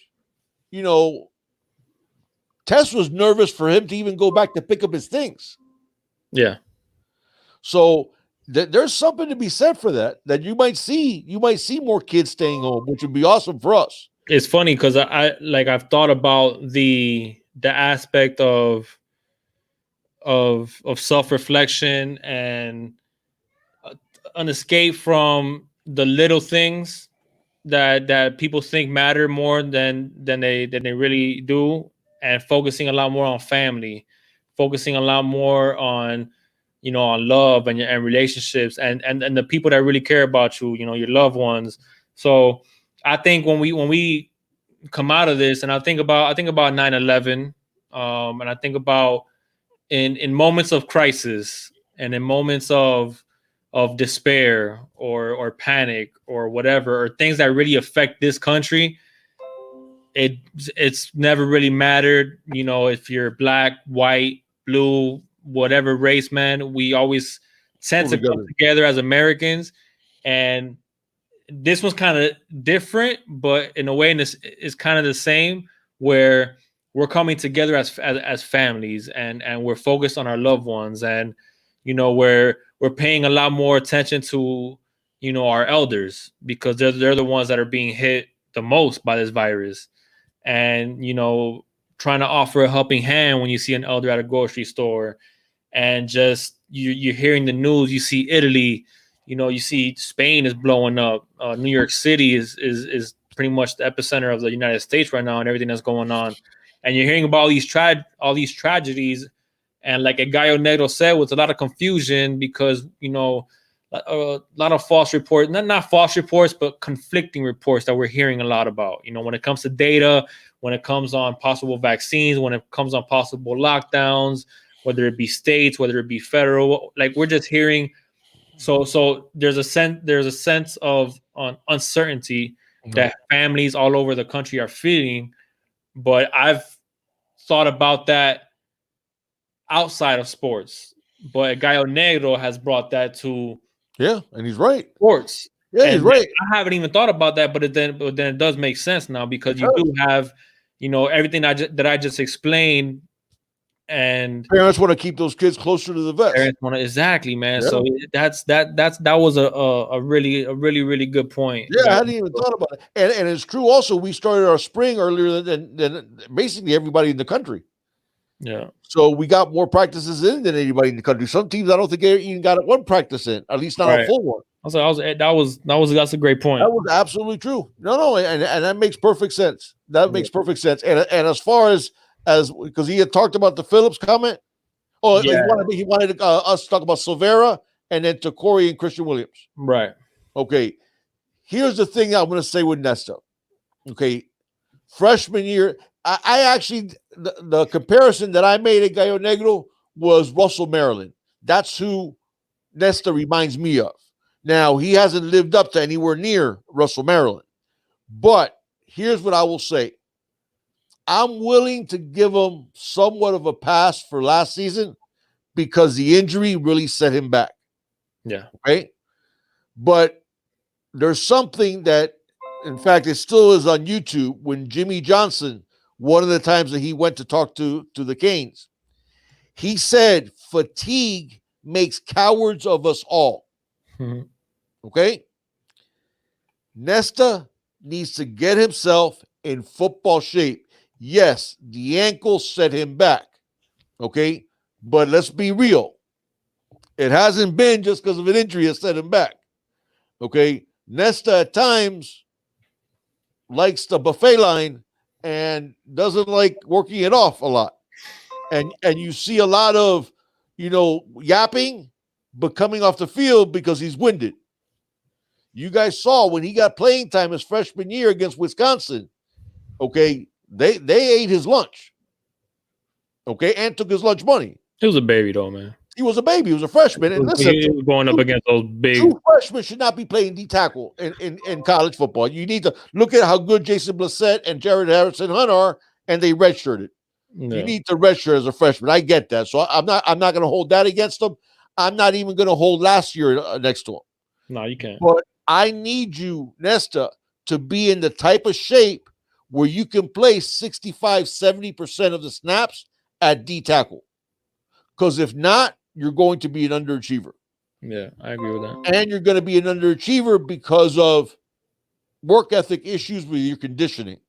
Tess was nervous for him to even go back to pick up his things. Yeah. So there's something to be said for that you might see more kids staying home, which would be awesome for us. It's funny because I've thought about the aspect of self-reflection and an escape from the little things that people think matter more than they really do, and focusing a lot more on family, focusing a lot more on on love and relationships and the people that really care about you, your loved ones. So I think when we come out of this, and I think about 9/11, and I think about in moments of crisis and in moments of despair or panic or whatever, or things that really affect this country, it's never really mattered, if you're black, white, blue, whatever race, man. We always tend to come together as Americans, and this was kind of different, but in a way, it's kind of the same, where we're coming together as families, and we're focused on our loved ones, and we're paying a lot more attention to our elders, because they're the ones that are being hit the most by this virus, and trying to offer a helping hand when you see an elder at a grocery store. And just you're hearing the news, you see Italy, you see Spain is blowing up. New York City is pretty much the epicenter of the United States right now, and everything that's going on. And you're hearing about all these tragedies. And like Gallo Negro said, with a lot of confusion, because a lot of false reports, not false reports, but conflicting reports that we're hearing a lot about. When it comes to data, when it comes on possible vaccines, when it comes on possible lockdowns, whether it be states, whether it be federal, like we're just hearing. So there's a sense of uncertainty that families all over the country are feeling. But I've thought about that outside of sports. But Gallo Negro has brought that to and he's right. Sports. Yeah, he's right. I haven't even thought about that, but then it does make sense now, because you do have everything that I just explained. And parents want to keep those kids closer to the vets. Exactly, man. Yeah. So that was a really good point. Yeah, I hadn't even thought about it. And it's true also, we started our spring earlier than basically everybody in the country. Yeah. So we got more practices in than anybody in the country. Some teams, I don't think they even got one practice in, at least not a full one. That's a great point. That was absolutely true. No, and that makes perfect sense. That makes perfect sense. And as far as because he had talked about the Phillips comment. Oh, he wanted us to talk about Silvera and then to Corey and Christian Williams. Right. Okay. Here's the thing I'm going to say with Nesta. Okay. Freshman year, I actually the comparison that I made at Gallo Negro was Russell Maryland. That's who Nesta reminds me of. Now, he hasn't lived up to anywhere near Russell Maryland. But here's what I will say. I'm willing to give him somewhat of a pass for last season because the injury really set him back. Yeah. Right? But there's something that, in fact, it still is on YouTube when Jimmy Johnson, one of the times that he went to talk to the Canes, he said fatigue makes cowards of us all. Mm-hmm. Okay? Nesta needs to get himself in football shape. Yes, the ankle set him back. Okay? But let's be real. It hasn't been just because of an injury that set him back. Okay? Nesta at times likes the buffet line and doesn't like working it off a lot. And you see a lot of, yapping, but coming off the field because he's winded. You guys saw when he got playing time his freshman year against Wisconsin, okay, they ate his lunch, okay, and took his lunch money. He was a baby, though, man. He was a baby. He was a freshman. And listen, he was going up against those big. True freshmen should not be playing D tackle in college football. You need to look at how good Jason Blissett and Jared Harrison Hunt are, and they redshirted. Yeah. You need to redshirt as a freshman. I get that. So I'm not going to hold that against them. I'm not even going to hold last year next to him. No, you can't. But I need you, Nesta, to be in the type of shape where you can play 65, 70% of the snaps at D tackle. Because if not, you're going to be an underachiever. Yeah, I agree with that. And you're going to be an underachiever because of work ethic issues with your conditioning.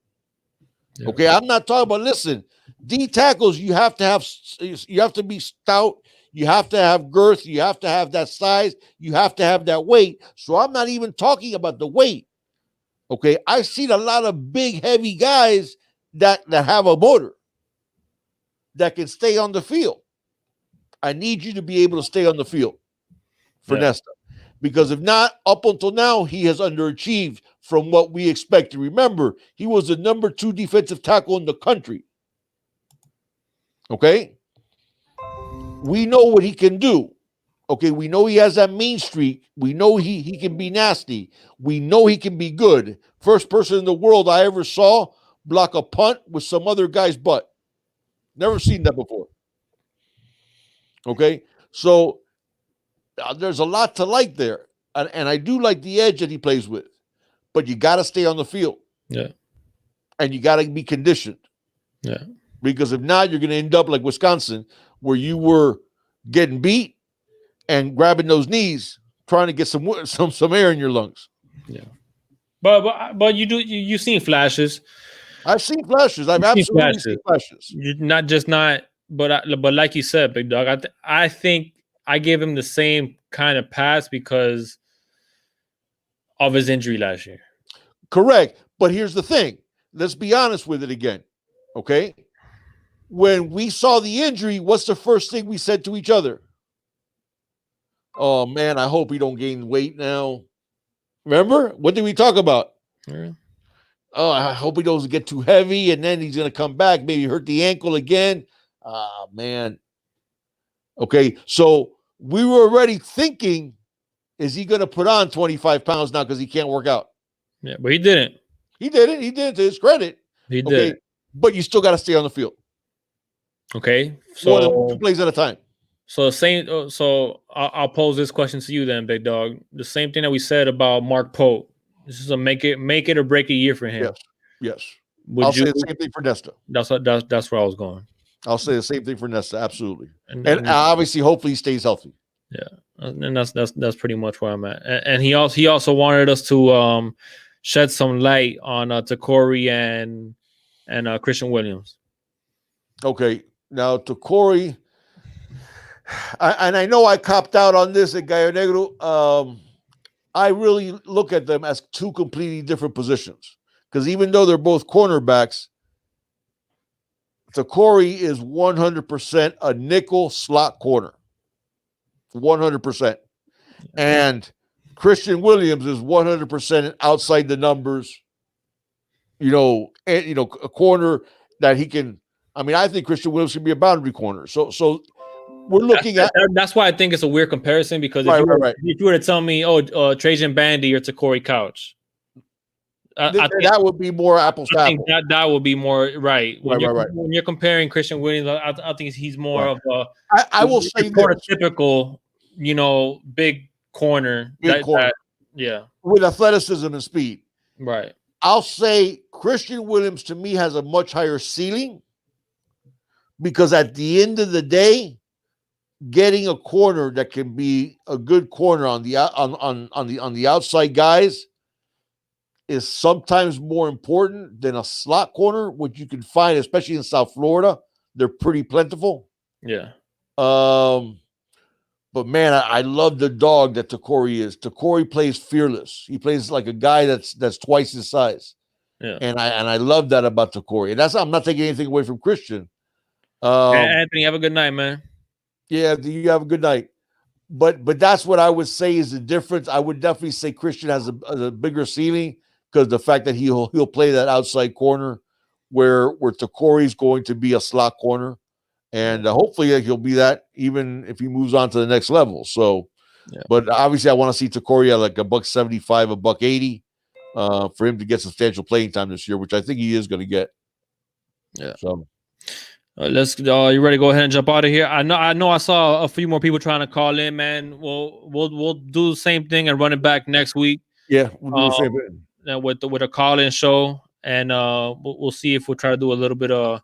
Yeah. Okay, I'm not talking about, listen, D tackles, you have to be stout, you have to have girth, you have to have that size, you have to have that weight. So I'm not even talking about the weight. Okay, I've seen a lot of big, heavy guys that have a motor that can stay on the field. I need you to be able to stay on the field for Nesta. Because if not, up until now, he has underachieved from what we expect. Remember, he was the number 2 defensive tackle in the country. Okay? We know what he can do. Okay, we know he has that mean streak. We know he can be nasty. We know he can be good. First person in the world I ever saw block a punt with some other guy's butt. Never seen that before. Okay, so there's a lot to like there. And I do like the edge that he plays with. But you got to stay on the field. Yeah. And you got to be conditioned. Yeah. Because if not, you're going to end up like Wisconsin, where you were getting beat and grabbing those knees, trying to get some air in your lungs. Yeah. But you've seen flashes. I've seen flashes. I've absolutely seen flashes. But like you said, Big Dog, I think I gave him the same kind of pass because of his injury last year. Correct. But here's the thing. Let's be honest with it again. Okay? When we saw the injury, what's the first thing we said to each other? Oh, man, I hope he don't gain weight now. Remember? What did we talk about? Yeah. Oh, I hope he doesn't get too heavy, and then he's going to come back, maybe hurt the ankle again. Oh, man. Okay, so we were already thinking, is he going to put on 25 pounds now because he can't work out? Yeah, but he didn't. He did it to his credit. He did. But you still got to stay on the field. Okay, so more than 2 plays at a time. So the same. So I'll pose this question to you then, Big Dog. The same thing that we said about Mark Pope. This is a make it or break a year for him. Yes. I'll say the same thing for Nesta. That's where I was going. I'll say the same thing for Nesta. Absolutely. And obviously, hopefully, he stays healthy. Yeah, and that's pretty much where I'm at. And he also wanted us to shed some light on Takori and Christian Williams. Okay, now Takori, and I know I copped out on this at Gallo Negro. I really look at them as 2 completely different positions because even though they're both cornerbacks, Takori is 100% a nickel slot corner. 100%. And Christian Williams is 100% outside the numbers, a corner that he can. I mean, I think Christian Williams can be a boundary corner. So we're looking at. That's why I think it's a weird comparison, because Right. if you were to tell me, Trajan Bandy or Takori Couch, I think that would be more apples to I think apples. that would be more right. When Right. when you're comparing Christian Williams, I think he's more Right. of a I will say typical, big corner. Yeah. With athleticism and speed. Right. I'll say Christian Williams to me has a much higher ceiling, because at the end of the day, getting a corner that can be a good corner on the outside guys is sometimes more important than a slot corner, which you can find, especially in South Florida. They're pretty plentiful. Yeah. But man, I love the dog that Takori is. Takori plays fearless. He plays like a guy that's twice his size. Yeah. And I love that about Takori. And I'm not taking anything away from Christian. Anthony, have a good night, man. Yeah, you have a good night. But that's what I would say is the difference. I would definitely say Christian has a bigger ceiling, because the fact that he'll play that outside corner where Takori's going to be a slot corner. And hopefully he'll be that even if he moves on to the next level. So, but obviously I want to see Takori at like $175, $180 for him to get substantial playing time this year, which I think he is going to get. Yeah. So let's. You ready to go ahead and jump out of here? I know. I saw a few more people trying to call in, man. We'll do the same thing and run it back next week. Yeah, we'll do the same thing with a call-in show, and we'll see if we'll try to do a little bit of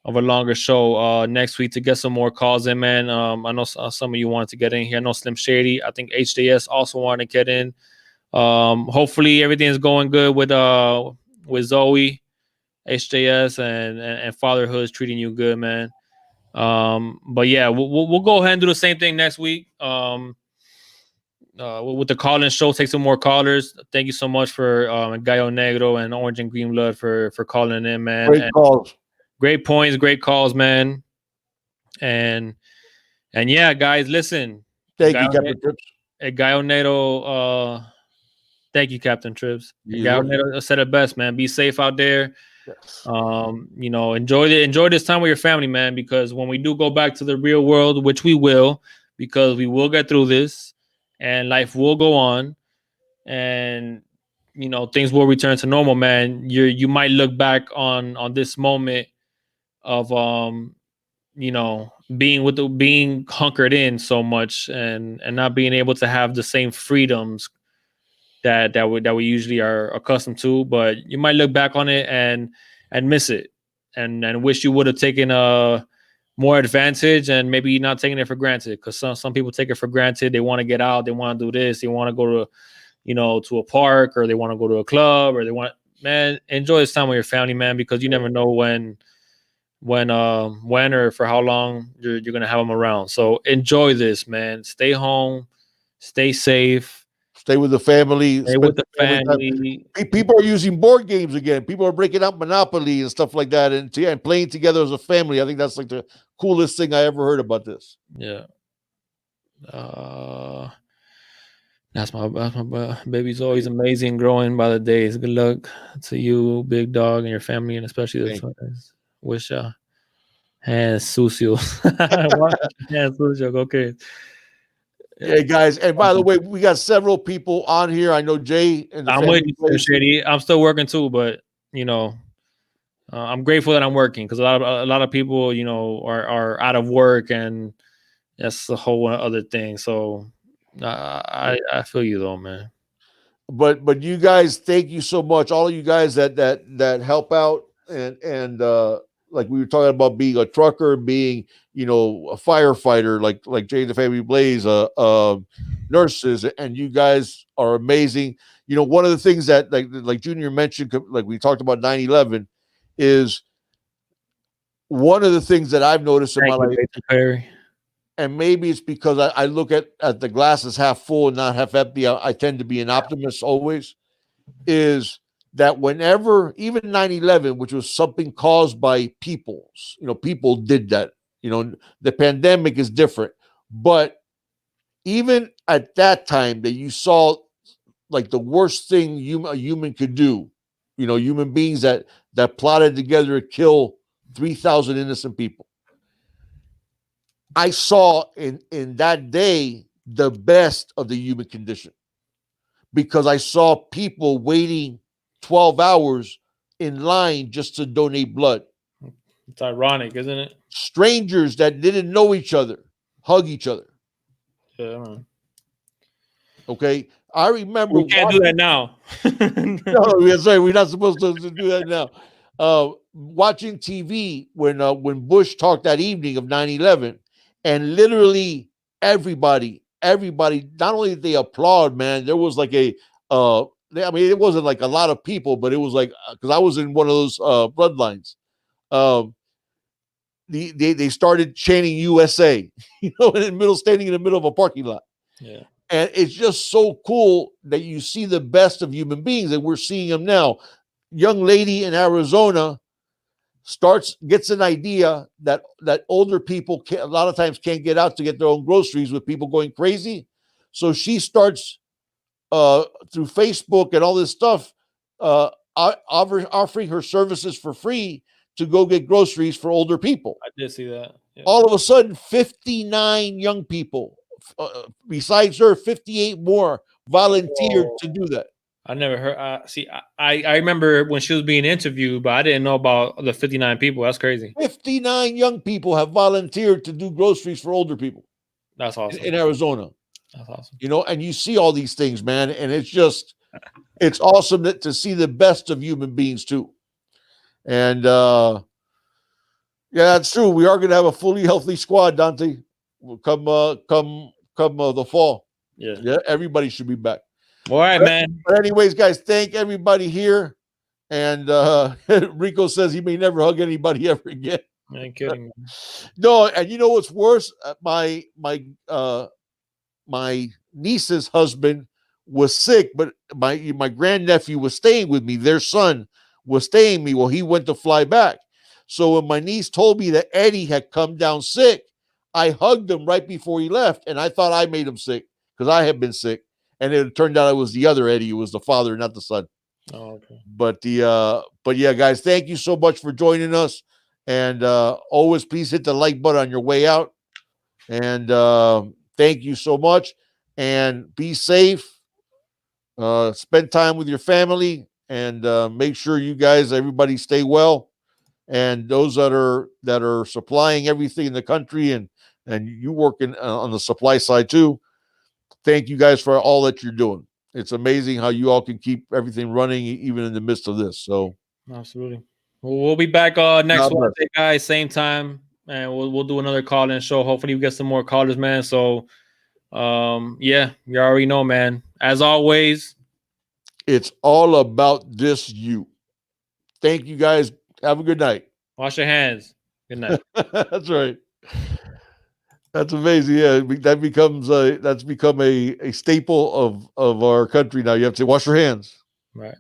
a longer show next week to get some more calls in, man. I know some of you wanted to get in here. I know Slim Shady. I think HJS also wanted to get in. Hopefully everything is going good with Zoe, HJS, and fatherhood is treating you good, man. But yeah, we'll go ahead and do the same thing next week. With the call-in show, take some more callers. Thank you so much for Gallo Negro and Orange and Green Blood for calling in, man. Great calls. Great points, great calls, man. And yeah, guys, listen. Thank you, Captain Trips. Gallo Negro, thank you, Captain Trips. Gallo Negro said it best, man. Be safe out there. Yes. Enjoy this time with your family, man, because when we do go back to the real world, which we will, because we will get through this and life will go on, and things will return to normal, man. You might look back on this moment of being hunkered in so much and not being able to have the same freedoms that we usually are accustomed to. But you might look back on it and miss it and wish you would have taken more advantage and maybe not taking it for granted, because some people take it for granted. They want to get out, they want to do this, they want to go to to a park, or they want to go to a club, or man, enjoy this time with your family, man, because you never know when or for how long you're gonna have them around. So enjoy this, man. Stay home, stay safe, stay with the family. Stay with the family. People are using board games again. People are breaking up Monopoly and stuff like that, and playing together as a family. I think that's like the coolest thing I ever heard about this. Yeah. That's my baby's always amazing, growing by the days. Good luck to you, big dog, and your family, and especially the friends. Wish hands sucio. Hands sucio. Okay. Yeah, guys. And by the way, we got several people on here. I know Jay and I'm with you, Shady. I'm still working too, but I'm grateful that I'm working, because a lot of people, are out of work, and that's a whole other thing. So I feel you though, man. But you guys, thank you so much. All of you guys that help out and like we were talking about, being a trucker, being a firefighter, like Jay and the Family Blaze, nurses, and you guys are amazing. One of the things that like Junior mentioned, like we talked about 9/11, is one of the things that I've noticed in my life. Perry. And maybe it's because I look at the glass as half full and not half empty. I tend to be an optimist always. Is that whenever, even 9/11, which was something caused by people did that. The pandemic is different. But even at that time that you saw like the worst thing a human could do, human beings that that plotted together to kill 3,000 innocent people. I saw in that day the best of the human condition, because I saw people waiting 12 hours in line just to donate blood. It's ironic, isn't it? Strangers that didn't know each other hug each other. Yeah, man. Okay, I remember. We can't do that now. No, that's right. We're not supposed to do that now. Watching TV when Bush talked that evening of 9/11, and literally everybody, not only did they applaud, man, there was like a, I mean, it wasn't like a lot of people, but it was like, because I was in one of those bloodlines. They started chanting USA, standing in the middle of a parking lot. Yeah. And it's just so cool that you see the best of human beings, and we're seeing them now. Young lady in Arizona gets an idea that older people a lot of times can't get out to get their own groceries with people going crazy. So she starts through Facebook and all this stuff, offering her services for free to go get groceries for older people. I did see that. Yeah. All of a sudden, 59 young people, besides her, 58 more volunteered to do that. I never heard. See, I remember when she was being interviewed, but I didn't know about the 59 people. That's crazy. 59 young people have volunteered to do groceries for older people. That's awesome. In Arizona. That's awesome. And you see all these things, man, and it's awesome to see the best of human beings too. And yeah, that's true. We are going to have a fully healthy squad, Dante. Come the fall. Yeah, everybody should be back. All right, man. But anyways, guys, thank everybody here. And Rico says he may never hug anybody ever again. I ain't kidding. No, and you know what's worse? My niece's husband was sick, but my grandnephew was staying with me. Their son was staying with me while he went to fly back. So when my niece told me that Eddie had come down sick, I hugged him right before he left, and I thought I made him sick because I had been sick. And it turned out it was the other Eddie. It was the father, not the son. Oh, okay. But yeah, guys, thank you so much for joining us. And always please hit the like button on your way out. And thank you so much. And be safe. Spend time with your family, and make sure you guys, everybody, stay well. And those that are supplying everything in the country, and you working on the supply side too. Thank you guys for all that you're doing. It's amazing how you all can keep everything running even in the midst of this. So absolutely. We'll be back next Wednesday, guys, same time, and we'll do another call-in show. Hopefully we get some more callers, man. So yeah, you already know, man. As always, it's all about this you. Thank you guys. Have a good night. Wash your hands. Good night. That's right. That's amazing. Yeah, that's become a staple of our country now. You have to wash your hands. Right.